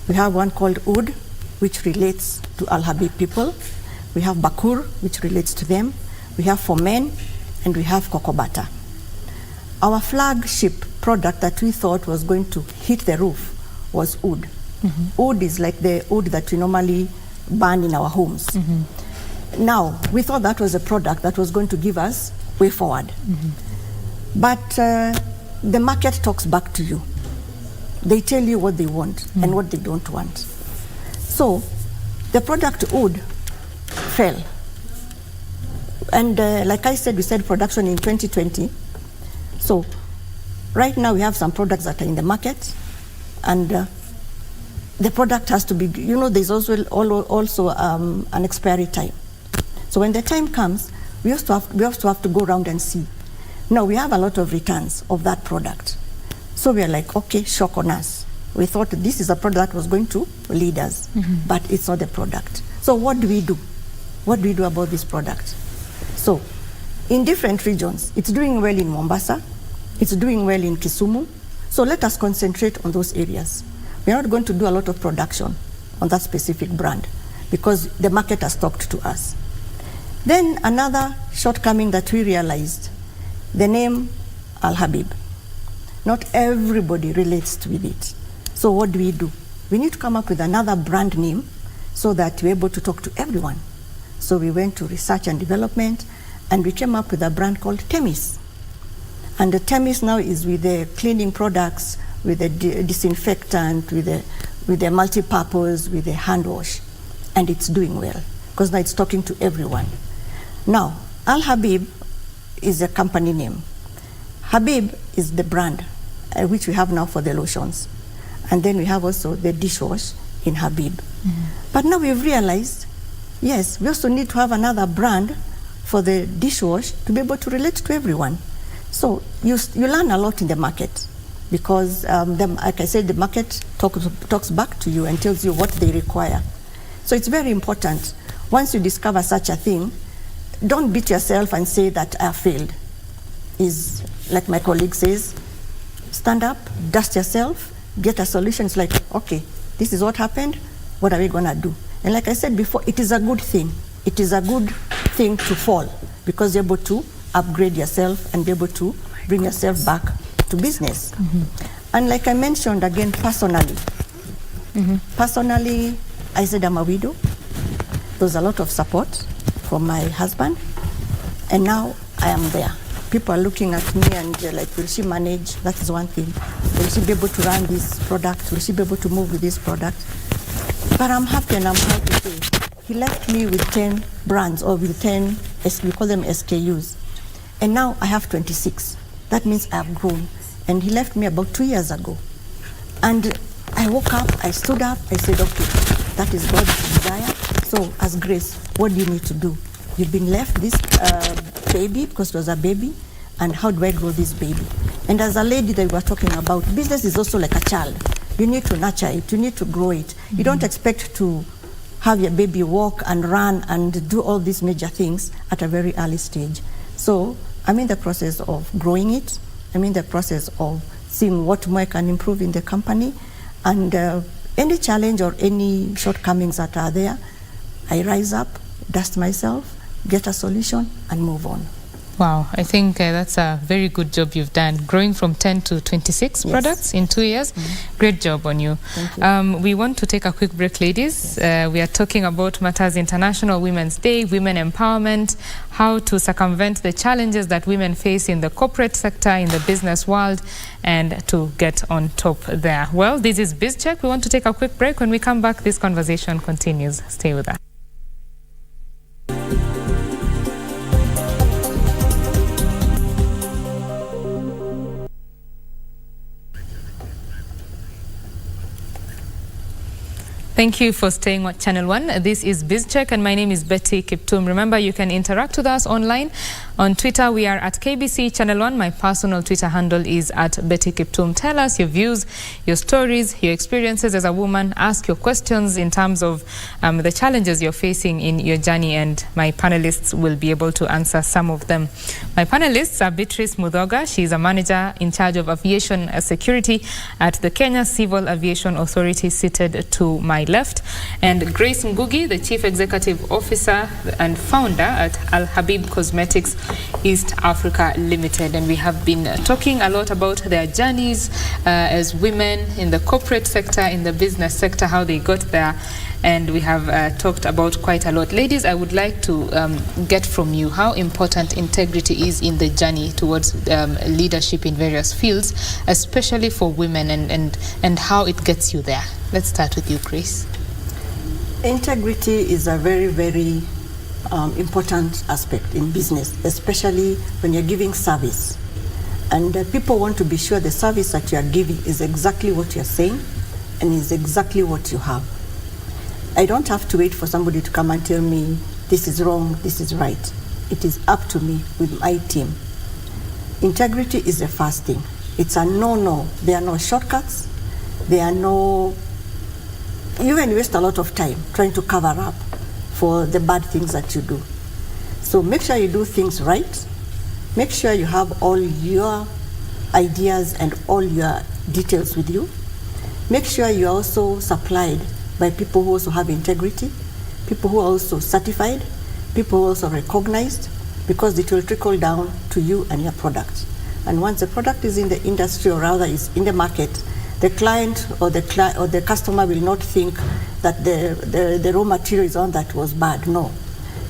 We have one called Oud, which relates to Al-Habib people. We have Bakur, which relates to them. We have for men, and we have cocoa butter. Our flagship product that we thought was going to hit the roof was Oud. Oud is like the oud that we normally burn in our homes. Now, we thought that was a product that was going to give us way forward. But the market talks back to you. They tell you what they want and what they don't want. So the product Oud fell. And like I said, we said production in 2020. So right now we have some products that are in the market, and the product has to be, there's also an expiry time. So when the time comes, we also have to go around and see. Now we have a lot of returns of that product. So we are like, okay, shock on us. We thought this is a product that was going to lead us, but it's not the product. So what do we do? What do we do about this product? So in different regions, it's doing well in Mombasa, it's doing well in Kisumu. So let us concentrate on those areas. We're not going to do a lot of production on that specific brand because the market has talked to us. Then another shortcoming that we realized, the name Al-Habib. Not everybody relates with it. So what do? We need to come up with another brand name so that we're able to talk to everyone. So we went to research and development, and we came up with a brand called Temis. And the Temis now is with the cleaning products, with the disinfectant, with the multi-purpose, with the hand wash. And it's doing well, because now it's talking to everyone. Now, Al-Habib is a company name. Habib is the brand, which we have now for the lotions. And then we have also the dishwash in Habib. But now we've realized, yes, we also need to have another brand for the dishwash to be able to relate to everyone. So you learn a lot in the market, because like I said, the market talks back to you and tells you what they require. So it's very important. Once you discover such a thing, don't beat yourself and say that I failed. Is like my colleague says, stand up, dust yourself, get a solution. It's like, okay, this is what happened, what are we gonna do? And like I said before, it is a good thing. It is a good thing to fall, because you're able to upgrade yourself and be able to bring yourself back to business. And like I mentioned again, personally, I said I'm a widow. There was a lot of support from my husband, and now I am there. People are looking at me and they're like, will she manage? That is one thing. Will she be able to run this product? Will she be able to move with this product? But I'm happy, and I'm proud to say he left me with 10 brands, or with 10, we call them SKUs. And now I have 26. That means I have grown. And he left me about 2 years ago. And I woke up, I stood up, I said, okay, that is God's desire. So as Grace, what do you need to do? You've been left this baby, because it was a baby, and how do I grow this baby? And as a lady that we were talking about, business is also like a child. You need to nurture it, you need to grow it. You don't expect to have your baby walk and run and do all these major things at a very early stage. So I'm in the process of growing it. I'm in the process of seeing what more I can improve in the company. And any challenge or any shortcomings that are there, I rise up, dust myself, get a solution, and move on. Wow, I think that's a very good job you've done. Growing from 10 to 26 products in 2 years. Great job on you. Thank you. We want to take a quick break, ladies. We are talking about matters International Women's Day, women empowerment, how to circumvent the challenges that women face in the corporate sector, in the business world, and to get on top there. Well, this is BizCheck. We want to take a quick break. When we come back, this conversation continues. Stay with us. Thank you for staying on Channel 1. This is BizCheck, and my name is Betty Kiptum. Remember, you can interact with us online. On Twitter, we are at KBC Channel 1. My personal Twitter handle is at Betty Kiptum. Tell us your views, your stories, your experiences as a woman. Ask your questions in terms of the challenges you're facing in your journey, and my panelists will be able to answer some of them. My panelists are Beatrice Muthoga. She's a manager in charge of aviation security at the Kenya Civil Aviation Authority, seated to my left, and Grace Ngungi, the Chief Executive Officer and founder at Al-Habib Cosmetics East Africa Limited. And we have been talking a lot about their journeys as women in the corporate sector, in the business sector, how they got there. And we have talked about quite a lot. Ladies, I would like to get from you how important integrity is in the journey towards leadership in various fields, especially for women, and how it gets you there. Let's start with you, Grace. Integrity is a very, very important aspect in business, especially when you're giving service. And people want to be sure the service that you are giving is exactly what you're saying and is exactly what you have. I don't have to wait for somebody to come and tell me this is wrong, this is right. It is up to me with my team. Integrity is the first thing. It's a no-no. There are no shortcuts. There are no... You even waste a lot of time trying to cover up for the bad things that you do. So make sure you do things right. Make sure you have all your ideas and all your details with you. Make sure you're also supplied by people who also have integrity, people who are also certified, people who are also recognized, because it will trickle down to you and your product. And once the product is in the industry, or rather is in the market, the client or the customer will not think that the raw material is on that was bad. No.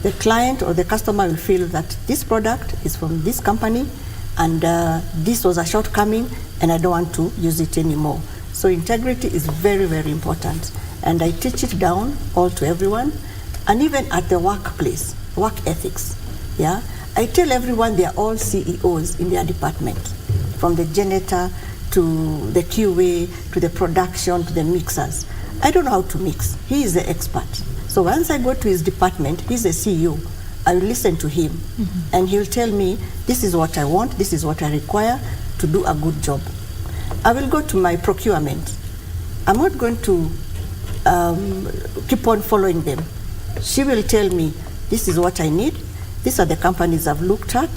The client or the customer will feel that this product is from this company, and this was a shortcoming, and I don't want to use it anymore. So integrity is very, very important. And I teach it down all to everyone, and even at the workplace, work ethics. Yeah, I tell everyone they are all CEOs in their department, from the janitor to the QA, to the production, to the mixers. I don't know how to mix. He is the expert. So once I go to his department, he's the CEO. I will listen to him, and he'll tell me, this is what I want, this is what I require to do a good job. I will go to my procurement. I'm not going to keep on following them. She will tell me, this is what I need, these are the companies I've looked at,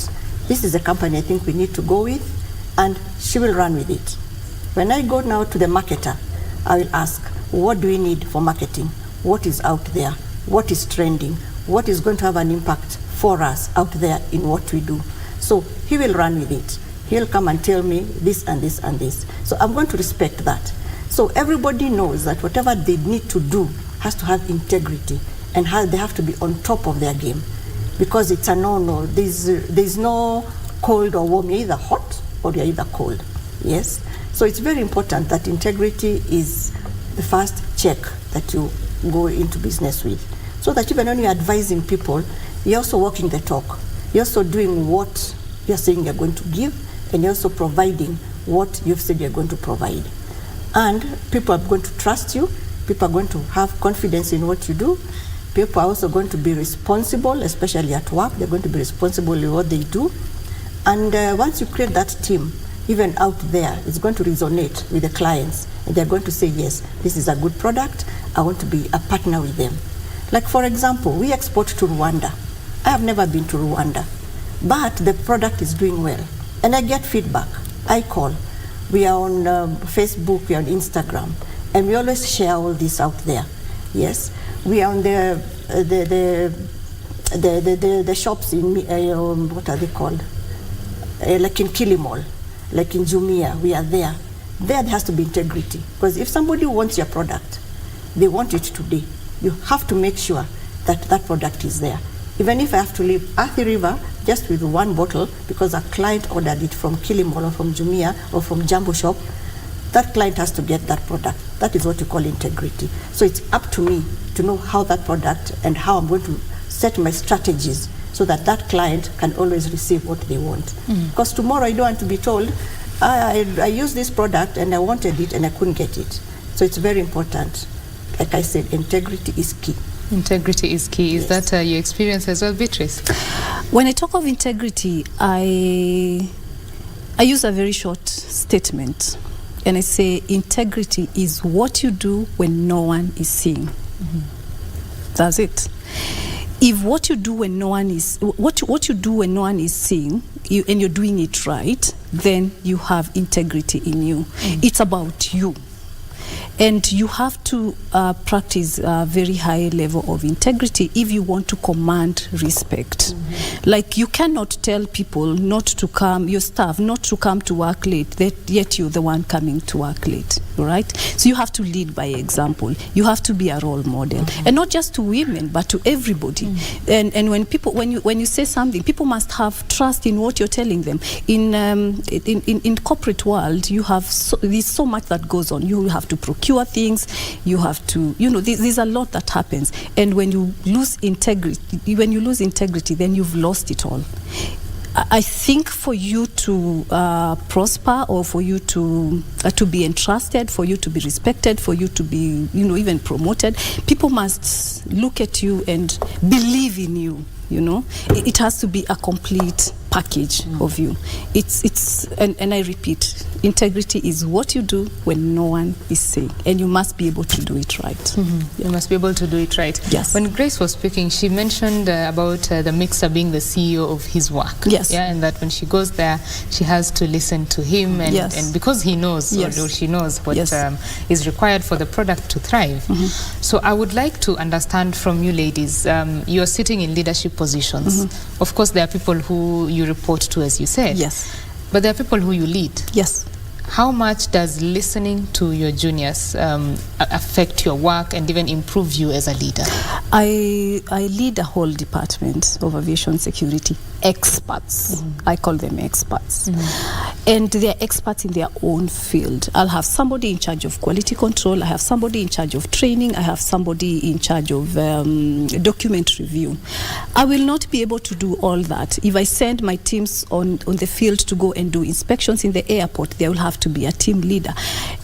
this is the company I think we need to go with, and she will run with it. When I go now to the marketer, I will ask, what do we need for marketing? What is out there? What is trending? What is going to have an impact for us out there in what we do? So he will run with it. He'll come and tell me this and this and this. So I'm going to respect that. So everybody knows that whatever they need to do has to have integrity, and they have to be on top of their game, because it's a no-no. There's no cold or warm. You're either hot or you're either cold. Yes? So it's very important that integrity is the first check that you go into business with, so that even when you're advising people, you're also walking the talk. You're also doing what you're saying you're going to give, and you're also providing what you've said you're going to provide. And people are going to trust you. People are going to have confidence in what you do. People are also going to be responsible, especially at work. They're going to be responsible in what they do. And once you create that team, even out there, it's going to resonate with the clients. And they're going to say, yes, this is a good product. I want to be a partner with them. Like, for example, we export to Rwanda. I have never been to Rwanda, but the product is doing well. And I get feedback. I call. We are on Facebook, we are on Instagram, and we always share all this out there. Yes, we are on the shops in what are they called? Like in Kilimall, like in Jumia, we are there. There has to be integrity, because if somebody wants your product, they want it today. You have to make sure that that product is there. Even if I have to leave Athi River just with one bottle because a client ordered it from Kilimall or from Jumia or from Jumbo Shop, that client has to get that product. That is what you call integrity. So it's up to me to know how that product and how I'm going to set my strategies so that that client can always receive what they want. Because tomorrow I don't want to be told, I used this product and I wanted it and I couldn't get it. So it's very important. Like I said, integrity is key. Integrity is key. Is Yes. that your experience as well, Beatrice? When I talk of integrity, I use a very short statement, and I say integrity is what you do when no one is seeing. That's it. If what you do when no one is what you do when no one is seeing, and you're doing it right, then you have integrity in you. It's about you. And you have to practice a very high level of integrity if you want to command respect. Like, you cannot tell people not to come, your staff not to come to work late, yet you're the one coming to work late, right? So you have to lead by example. You have to be a role model, and not just to women, but to everybody. And when people, when you say something, people must have trust in what you're telling them. In corporate world, you have there's so much that goes on. You have to procure things, you have to, there's a lot that happens, and when you lose integrity, then you've lost it all. I think for you to prosper, or for you to be entrusted, for you to be respected, for you to be, even promoted, people must look at you and believe in you. It has to be a complete package of you. And I repeat, integrity is what you do when no one is seeing, and you must be able to do it right. You must be able to do it right. Yes. When Grace was speaking, she mentioned about the mixer being the CEO of his work. Yes. Yeah, and that when she goes there, she has to listen to him, and, Yes. and because he knows, Yes. or she knows what Yes. is required for the product to thrive. So I would like to understand from you ladies, you are sitting in leadership positions. Of course, there are people who you report to, as you said. Yes. But there are people who you lead. Yes. How much does listening to your juniors affect your work and even improve you as a leader? I lead a whole department of aviation security, experts. I call them experts. And they're experts in their own field. I'll have somebody in charge of quality control. I have somebody in charge of training. I have somebody in charge of document review. I will not be able to do all that. If I send my teams on the field to go and do inspections in the airport, there will have to be a team leader.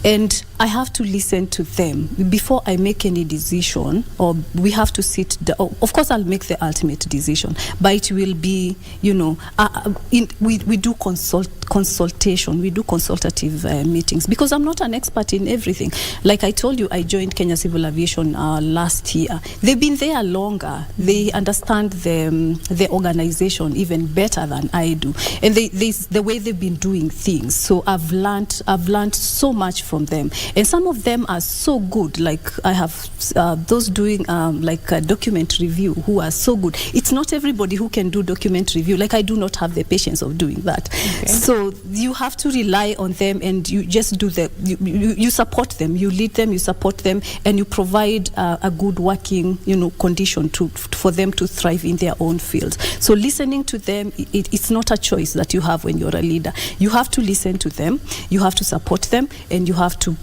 And I have to listen to them before I make any decision, or we have to sit down. Of course, I'll make the ultimate decision, but it will be, we do consultation, we do consultative meetings, because I'm not an expert in everything. Like I told you, I joined Kenya Civil Aviation last year. They've been there longer. They understand the organization even better than I do, and the way they've been doing things. So I've learned so much from them, and some of them are so good. Like I have those doing document review who are so good. It's not everybody who can do document review. Like I do not have the patience of doing that. Okay. So you have to rely on them, and you just do you support them, you lead them, you support them, and you provide a good working condition for them to thrive in their own field. So listening to them, it's not a choice that you have when you're a leader. You have to listen to them, you have to support them, and you have to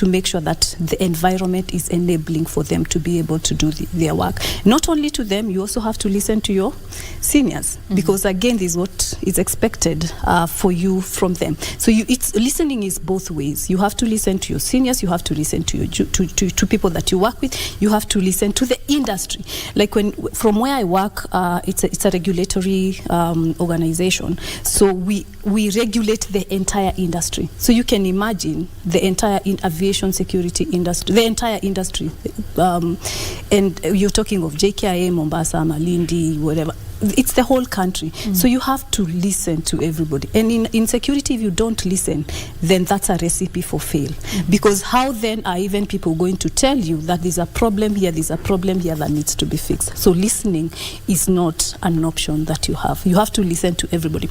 make sure that the environment is enabling for them to be able to do their work. Not only to them, you also have to listen to your seniors, because again, this is what is expected for you from them. So listening is both ways. You have to listen to your seniors, you have to listen to to people that you work with, you have to listen to the industry. Like from where I work, it's a regulatory organization. So we regulate the entire industry. So you can imagine the entire aviation security industry, the entire industry. And you're talking of JKIA, Mombasa, Malindi, whatever. It's the whole country. So you have to listen to everybody. And in security, if you don't listen, then that's a recipe for fail. Because how then are even people going to tell you that there's a problem here, there's a problem here that needs to be fixed? So listening is not an option that you have. You have to listen to everybody.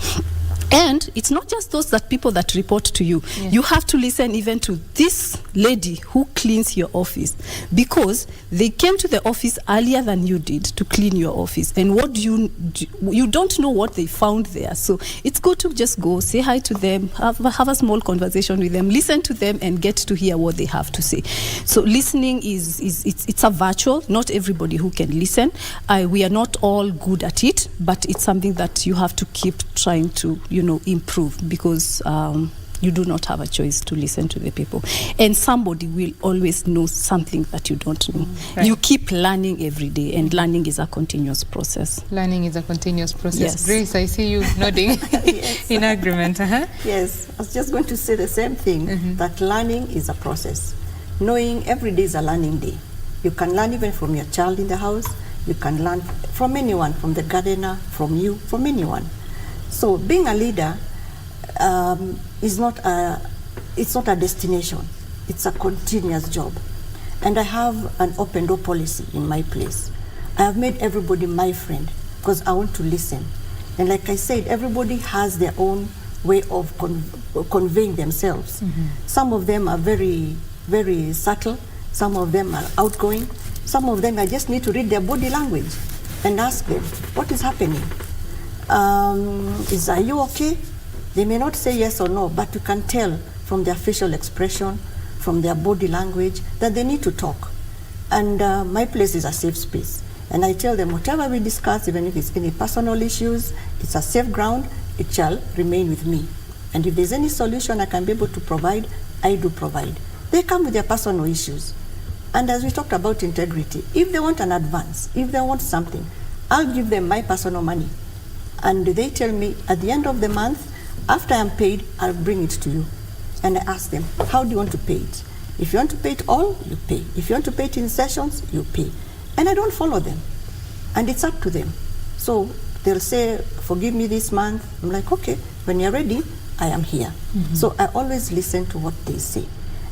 And it's not just those people that report to you. Yeah. You have to listen even to this lady who cleans your office, because they came to the office earlier than you did to clean your office. And what you don't know what they found there. So it's good to just go, say hi to them, have a small conversation with them, listen to them, and get to hear what they have to say. So listening it's a virtual. Not everybody who can listen. We are not all good at it, but it's something that you have to keep trying to improve, because you do not have a choice to listen to the people, and somebody will always know something that you don't know. Right. You keep learning every day, and learning is a continuous process. Learning is a continuous process. Yes. Grace, I see you nodding. Yes. In agreement. Yes, I was just going to say the same thing, that learning is a process. Knowing every day is a learning day. You can learn even from your child in the house. You can learn from anyone, from the gardener, from you, from anyone. So being a leader is not a destination. It's a continuous job. And I have an open door policy in my place. I have made everybody my friend, because I want to listen. And like I said, everybody has their own way of conveying themselves. Some of them are very, very subtle. Some of them are outgoing. Some of them I just need to read their body language and ask them, what is happening? Are you okay? They may not say yes or no, but you can tell from their facial expression, from their body language, that they need to talk. And my place is a safe space. And I tell them, whatever we discuss, even if it's any personal issues, it's a safe ground, it shall remain with me. And if there's any solution I can be able to provide, I do provide. They come with their personal issues. And as we talked about integrity, if they want an advance, if they want something, I'll give them my personal money. And they tell me at the end of the month, after I'm paid, I'll bring it to you. And I ask them, how do you want to pay it? If you want to pay it all, you pay. If you want to pay it in sessions, you pay. And I don't follow them. And it's up to them. So they'll say, forgive me this month. I'm like, okay, when you're ready, I am here. So I always listen to what they say.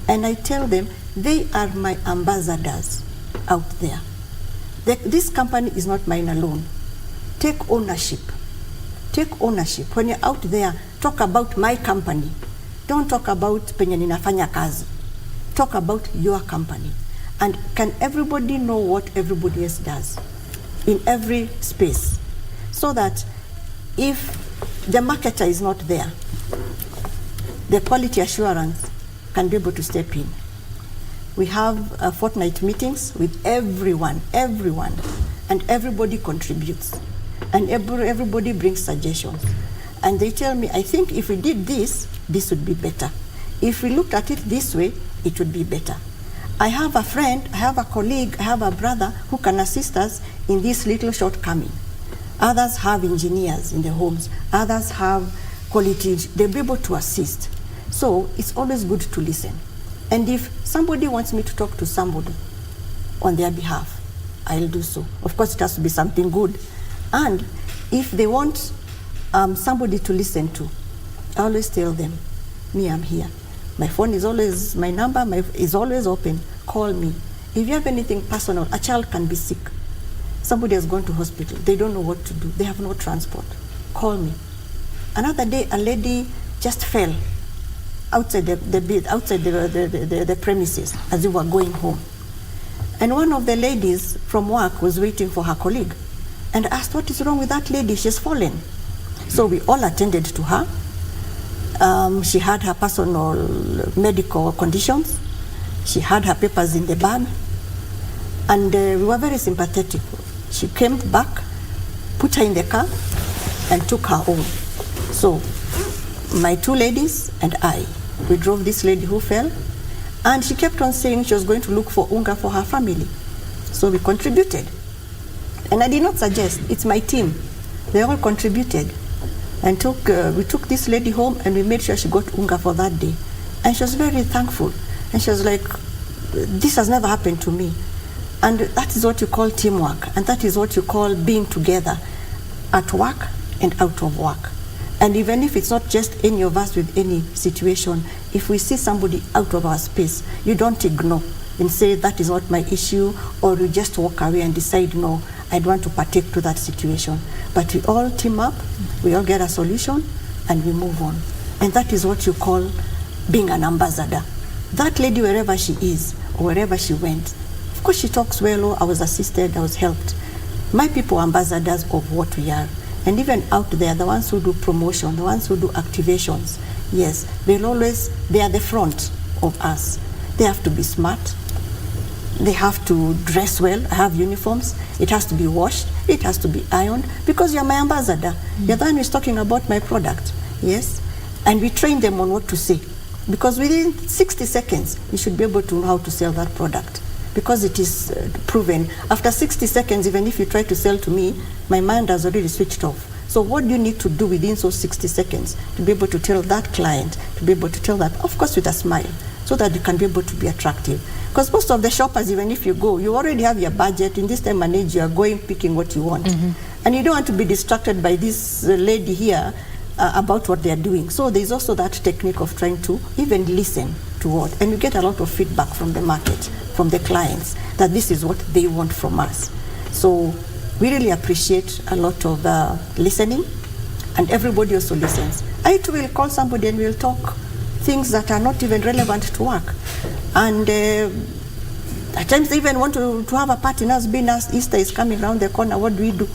And I tell them, they are my ambassadors out there. This company is not mine alone. Take ownership. Take ownership. When you're out there, talk about my company. Don't talk about penye ninafanya kazi. Talk about your company. And can everybody know what everybody else does in every space? So that if the marketer is not there, the quality assurance can be able to step in. We have fortnight meetings with everyone, and everybody contributes. And everybody brings suggestions. And they tell me, I think if we did this, this would be better. If we looked at it this way, it would be better. I have a friend, I have a colleague, I have a brother who can assist us in this little shortcoming. Others have engineers in the homes. Others have quality. They'll be able to assist. So it's always good to listen. And if somebody wants me to talk to somebody on their behalf, I'll do so. Of course, it has to be something good. And if they want somebody to listen to, I always tell them, me, I'm here. My phone is always, my number is always open. Call me. If you have anything personal, a child can be sick. Somebody has gone to hospital. They don't know what to do. They have no transport. Call me. Another day, a lady just fell outside the premises as we were going home. And one of the ladies from work was waiting for her colleague and asked, what is wrong with that lady? She's fallen. So we all attended to her. She had her personal medical conditions. She had her papers in the bag. And we were very sympathetic. She came back, put her in the car, and took her home. So my two ladies and I, we drove this lady who fell. And she kept on saying she was going to look for unga for her family. So we contributed. And I did not suggest, it's my team. They all contributed. And we took this lady home and we made sure she got unga for that day. And she was very thankful. And she was like, this has never happened to me. And that is what you call teamwork. And that is what you call being together at work and out of work. And even if it's not just any of us with any situation, if we see somebody out of our space, you don't ignore and say that is not my issue, or you just walk away and decide, no, I don't want to partake to that situation. But we all team up, we all get a solution, and we move on. And that is what you call being an ambassador. That lady, wherever she is, or wherever she went, of course she talks well, oh, I was assisted, I was helped. My people are ambassadors of what we are. And even out there, the ones who do promotion, the ones who do activations, yes, they are the front of us. They have to be smart. They have to dress well, have uniforms. It has to be washed. It has to be ironed, because you're my ambassador. You're the one who's talking about my product, yes? And we train them on what to say, because within 60 seconds, you should be able to know how to sell that product, because it is proven. After 60 seconds, even if you try to sell to me, my mind has already switched off. So what do you need to do within those 60 seconds to be able to tell that client, to be able to tell that, of course with a smile, so that you can be able to be attractive. Because most of the shoppers, even if you go, you already have your budget. In this time and age, you are going picking what you want. And you don't want to be distracted by this lady here about what they are doing. So there's also that technique of trying to even listen to what. And you get a lot of feedback from the market, from the clients, that this is what they want from us. So we really appreciate a lot of listening, and everybody also listens. I too will call somebody and we'll talk things that are not even relevant to work. And at times they even want to have a party. Now, being asked, Easter is coming around the corner, what do we do?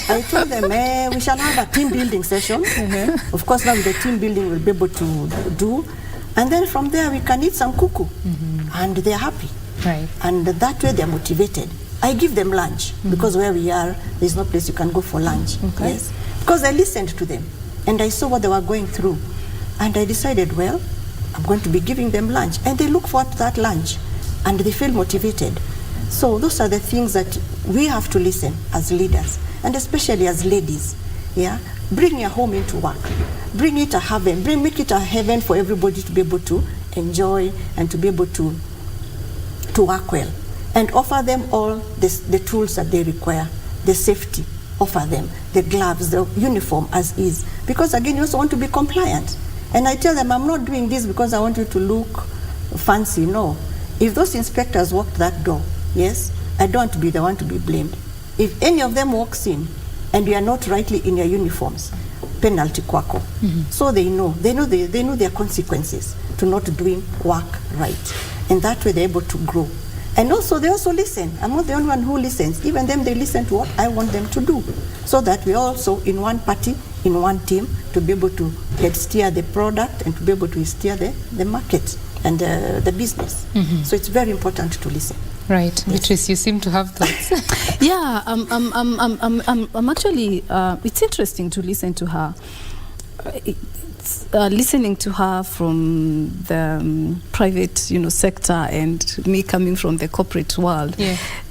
I told them, we shall have a team building session. Of course, now with the team building we'll be able to do. And then from there we can eat some kuku. And they're happy. Right. And that way they're motivated. I give them lunch, because where we are, there's no place you can go for lunch. Okay. Yes. Because I listened to them and I saw what they were going through. And I decided, well, I'm going to be giving them lunch. And they look forward to that lunch and they feel motivated. So those are the things that we have to listen as leaders, and especially as ladies. Yeah? Bring your home into work. Bring it a heaven. Make it a heaven for everybody to be able to enjoy and to be able to work well. And offer them all the tools that they require, the safety, offer them, the gloves, the uniform as is. Because again, you also want to be compliant. And I tell them, I'm not doing this because I want you to look fancy. No. If those inspectors walked that door, yes, I don't want to be the one to be blamed. If any of them walks in and you are not rightly in your uniforms, penalty kwako. So they know their consequences to not doing work right. And that way they're able to grow. And also, they also listen. I'm not the only one who listens. Even them, they listen to what I want them to do. So that we're also in one party, in one team, to be able to steer the product and to be able to steer the market and the business. So it's very important to listen. Right. Yes. Beatrice, you seem to have thoughts. Yeah, I'm actually, it's interesting to listen to her. Listening to her from the private, sector, and me coming from the corporate world,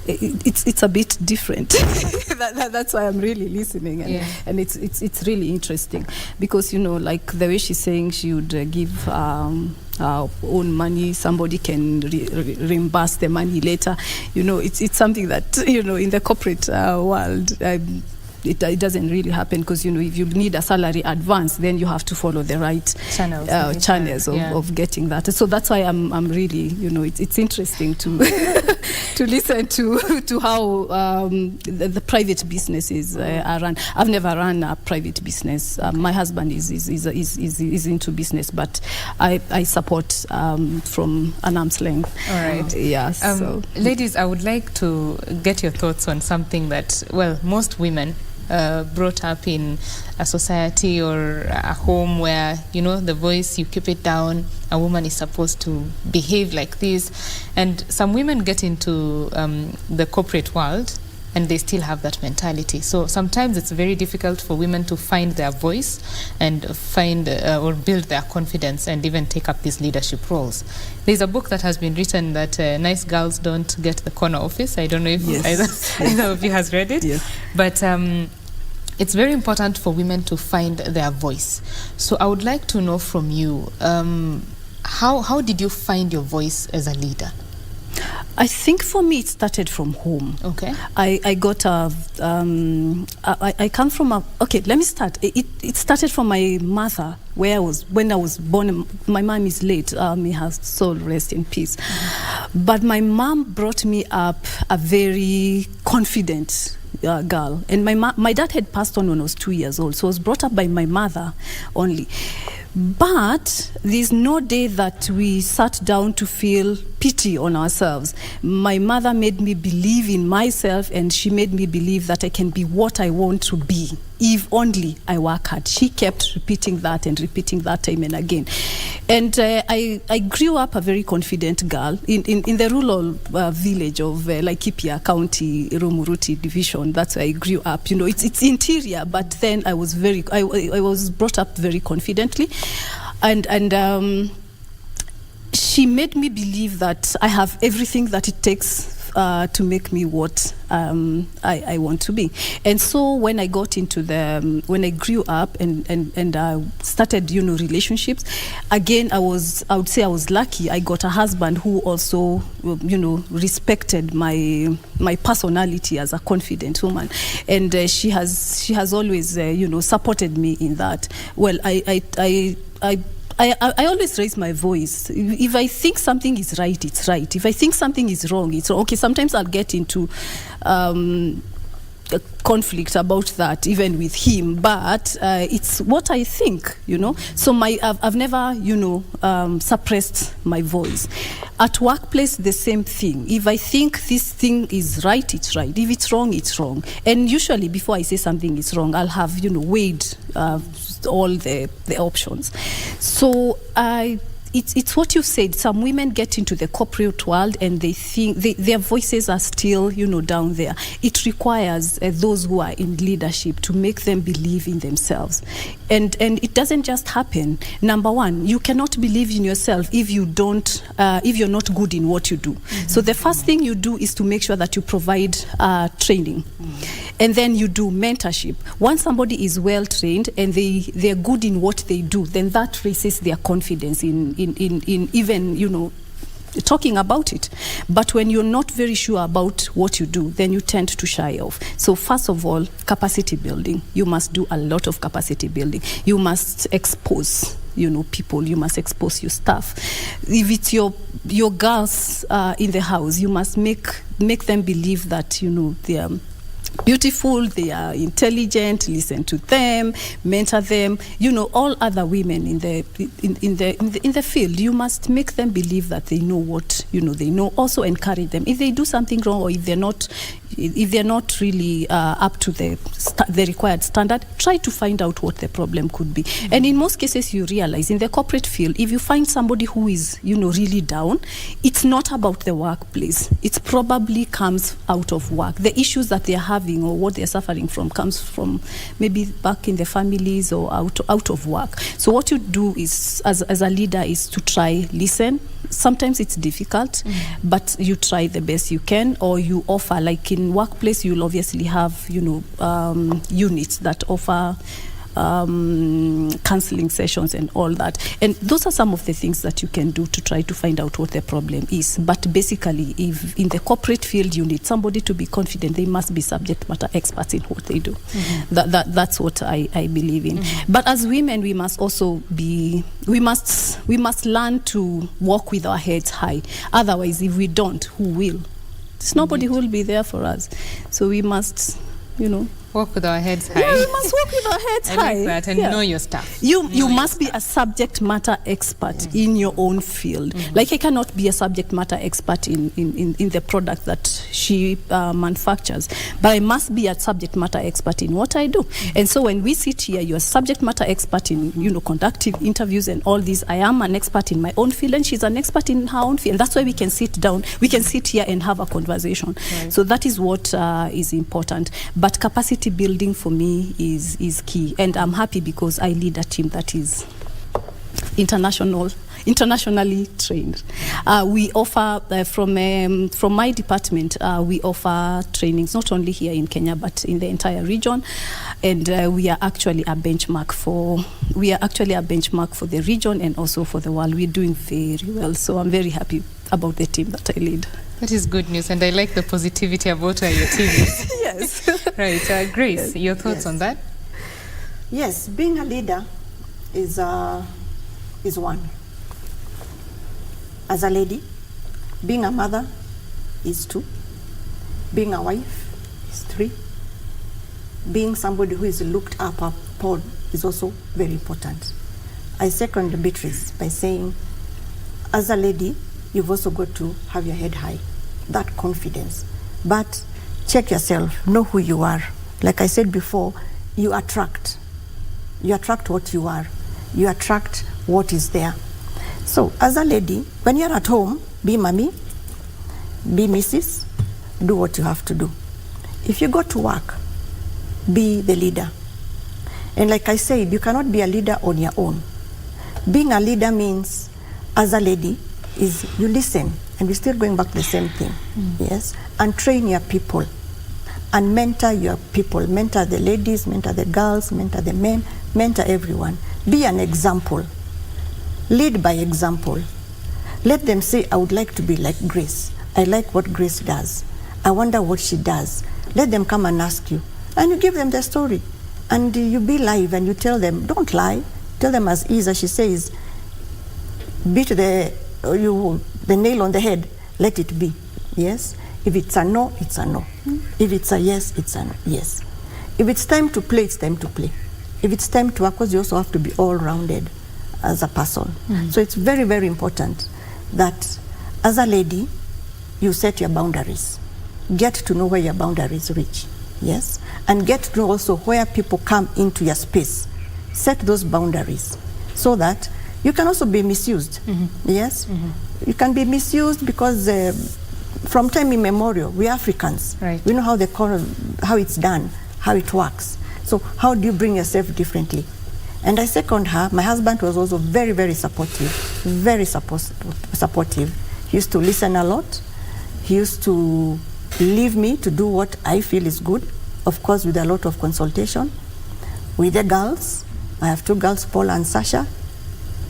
it's a bit different. That's why I'm really listening, and it's really interesting because like the way she's saying she would give our own money, somebody can reimburse the money later. It's something that in the corporate world. It doesn't really happen because if you need a salary advance, then you have to follow the right channels of getting that. So that's why I'm really it's interesting to to listen to how the private businesses are run. I've never run a private business. My husband is into business, but I support from an arm's length. All right. Yes. So. Ladies, I would like to get your thoughts on something that most women brought up in a society or a home where the voice, you keep it down, a woman is supposed to behave like this, and some women get into the corporate world and they still have that mentality. So sometimes it's very difficult for women to find their voice and find or build their confidence and even take up these leadership roles. There's a book that has been written that nice girls don't get the corner office. I don't know if either of you has read it. Yes. But it's very important for women to find their voice. So I would like to know from you, how did you find your voice as a leader? I think for me it started from home. Okay. I got I come from a, okay, let me start. It started from my mother, when I was born. My mom is late, may her soul rest in peace. But my mom brought me up a very confident girl. And my dad had passed on when I was 2 years old, so I was brought up by my mother only. But there's no day that we sat down to feel pity on ourselves. My mother made me believe in myself, and she made me believe that I can be what I want to be, if only I work hard. She kept repeating that and repeating that time and again. And I grew up a very confident girl in the rural village of Laikipia County, Rumuruti Division. That's where I grew up. It's interior, but then I was brought up very confidently. And she made me believe that I have everything that it takes to make me what I want to be. And so when I got into when I grew up and started, relationships, again, I would say I was lucky. I got a husband who also, respected my personality as a confident woman. And she has always, supported me in that. Well, I always raise my voice. If I think something is right, it's right. If I think something is wrong, it's wrong. Okay, sometimes I'll get into a conflict about that, even with him. But it's what I think, So I've never, suppressed my voice. At workplace, the same thing. If I think this thing is right, it's right. If it's wrong, it's wrong. And usually, before I say something is wrong, I'll have, weighed all the options. So it's what you said. Some women get into the corporate world and they think their voices are still, down there. It requires those who are in leadership to make them believe in themselves. And it doesn't just happen. Number one, you cannot believe in yourself if you don't, if you're not good in what you do. Mm-hmm. So the first thing you do is to make sure that you provide training. Mm-hmm. And then you do mentorship. Once somebody is well trained and they're good in what they do, then that raises their confidence in even, talking about it. But when you're not very sure about what you do, then you tend to shy off. So first of all, capacity building. You must do a lot of capacity building. You must expose, people. You must expose your staff. If it's your girls in the house, you must make them believe that, beautiful, they are intelligent, listen to them, mentor them. All other women in the field, you must make them believe that they know what they know. Also encourage them if they do something wrong, or if they're not really up to the required standard. Try to find out what the problem could be. And in most cases, you realize in the corporate field, if you find somebody who is really down, it's not about the workplace. It probably comes out of work. The issues that they're having or what they're suffering from comes from maybe back in the families or out of work. So what you do is, as a leader, is to try listen. Sometimes it's difficult, but you try the best you can, or you offer, like in workplace, you'll obviously have units that offer counseling sessions and all that, and those are some of the things that you can do to try to find out what the problem is. But basically, if in the corporate field you need somebody to be confident, they must be subject matter experts in what they do. That's what I believe in. But as women, we must also we must learn to walk with our heads high. Otherwise, if we don't, who will? There's nobody who will be there for us. So we must walk with our heads high. Yeah, we must walk with our heads high. I like that, and know your stuff. You must be a subject matter expert in your own field. Like I cannot be a subject matter expert in the product that she manufactures, but I must be a subject matter expert in what I do. And so when we sit here, you're a subject matter expert in conducting interviews and all these. I am an expert in my own field, and she's an expert in her own field. And that's why we can sit down, we can sit here and have a conversation. Right. So that is what is important. But capacity building for me is key, and I'm happy because I lead a team that is internationally trained. We offer from my department, we offer trainings not only here in Kenya but in the entire region, and we are actually a benchmark for the region and also for the world. We're doing very well, so I'm very happy about the team that I lead. That is good news, and I like the positivity about where your team is. Yes. Right. Grace, your thoughts on that? Yes, being a leader is one. As a lady, being a mother is two. Being a wife is three. Being somebody who is looked up upon is also very important. I second Beatrice by saying, as a lady, you've also got to have your head high, that confidence. But check yourself, know who you are. Like I said before, you attract what you are. You attract what is there. So as a lady, when you're at home, be mommy, be Mrs., do what you have to do. If you go to work, be the leader. And like I said, you cannot be a leader on your own. Being a leader means, as a lady, is you listen, and we're still going back to the same thing, yes, and train your people, and mentor your people, mentor the ladies, mentor the girls, mentor the men, mentor everyone. Be an example, lead by example. Let them say, I would like to be like Grace. I like what Grace does. I wonder what she does. Let them come and ask you, and you give them the story, and you be live, and you tell them, don't lie, tell them as is, as she says, beat the nail on the head, let it be. Yes? If it's a no, it's a no. If it's a yes, it's a yes. If it's time to play, it's time to play. If it's time to work, because you also have to be all-rounded as a person. So it's very, very important that as a lady, you set your boundaries. Get to know where your boundaries reach. Yes? And get to know also where people come into your space. Set those boundaries so that you can also be misused. Yes? You can be misused because from time immemorial, we Africans, right, we know how it's done, how it works. So how do you bring yourself differently? And I second her. My husband was also very, very supportive, very supportive. He used to listen a lot. He used to leave me to do what I feel is good, of course with a lot of consultation. With the girls, I have two girls, Paula and Sasha,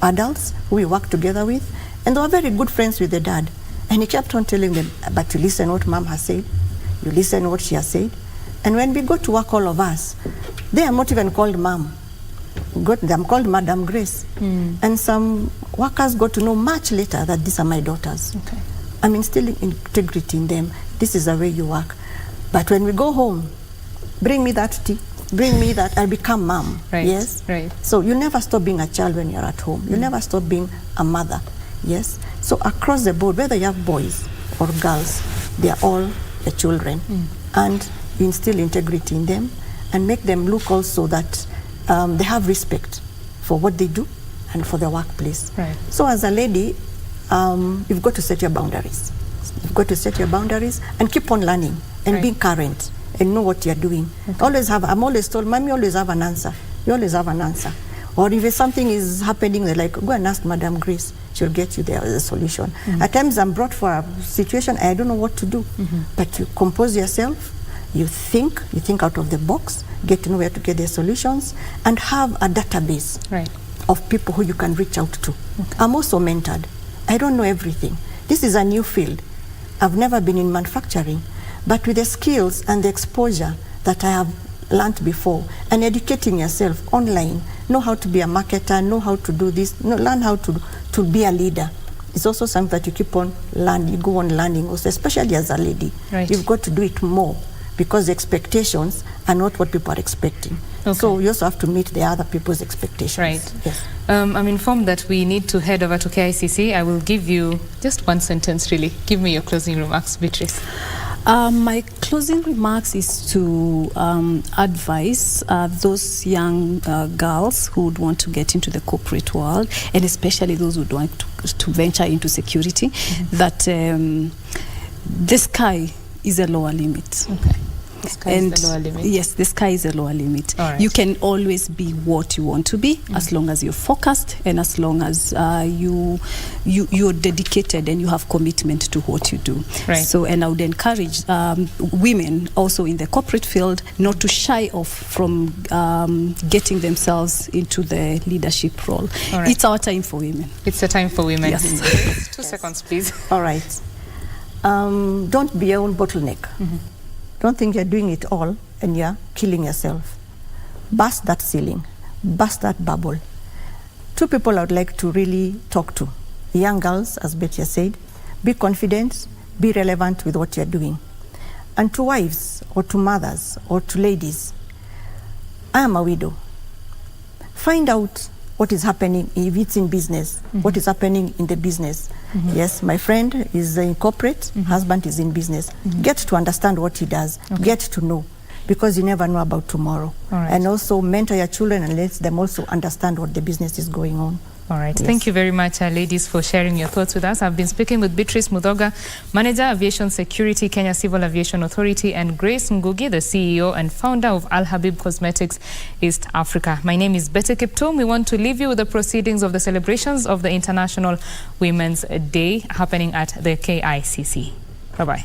adults who we work together with, and they were very good friends with the dad. And he kept on telling them, but you listen what mom has said, you listen what she has said. And when we go to work, all of us, they are not even called mom. I'm called Madam Grace. And some workers got to know much later that these are my daughters. Okay. I'm instilling integrity in them. This is the way you work. But when we go home, bring me that tea, bring me that, I become mom. Right. Yes. Right. So you never stop being a child when you're at home. You never stop being a mother. Yes. So across the board, whether you have boys or girls, they are all the children. And you instill integrity in them and make them look also that they have respect for what they do and for their workplace. Right. So as a lady, you've got to set your boundaries. You've got to set your boundaries and keep on learning and being current and know what you're doing. I'm always told, Mommy, always have an answer. You always have an answer. Or if something is happening, they're like, go and ask Madam Grace. She'll get you there as a solution. At times I'm brought for a situation, I don't know what to do. But you compose yourself, you think out of the box, get to know where to get the solutions, and have a database of people who you can reach out to. I'm also mentored. I don't know everything. This is a new field. I've never been in manufacturing, but with the skills and the exposure that I have learned before, and educating yourself online, know how to be a marketer, know how to do this, learn how to be a leader. It's also something that you keep on learning, you go on learning also, especially as a lady. You've got to do it more because the expectations are not what people are expecting. So you also have to meet the other people's expectations. Yes. I'm informed that we need to head over to KICC. I will give you just one sentence, really. Give me your closing remarks, Beatrice. My closing remarks is to advise those young girls who would want to get into the corporate world, and especially those who would want to venture into security, that the sky is a lower limit. The sky is the lower limit. Yes, the sky is a lower limit. You can always be what you want to be, as long as you're focused and as long as you're dedicated and you have commitment to what you do. So, and I would encourage women also in the corporate field not to shy off from getting themselves into the leadership role. It's our time for women. It's a time for women. Yes. 2 seconds, please. All right. Don't be your own bottleneck. Don't think you're doing it all and you're killing yourself. Burst that ceiling, burst that bubble. 2 people I would like to really talk to. Young girls, as Betty said, be confident, be relevant with what you're doing. And to wives or to mothers or to ladies, I am a widow. Find out what is happening if it's in business, what is happening in the business. Yes, my friend is in corporate, husband is in business. Get to understand what he does, get to know, because you never know about tomorrow. And also mentor your children and let them also understand what the business is going on. All right. Yes. Thank you very much, ladies, for sharing your thoughts with us. I've been speaking with Beatrice Muthoga, Manager, Aviation Security, Kenya Civil Aviation Authority, and Grace Ngungi, the CEO and founder of Al-Habib Cosmetics East Africa. My name is Betty Kiptum. We want to leave you with the proceedings of the celebrations of the International Women's Day happening at the KICC. Bye-bye.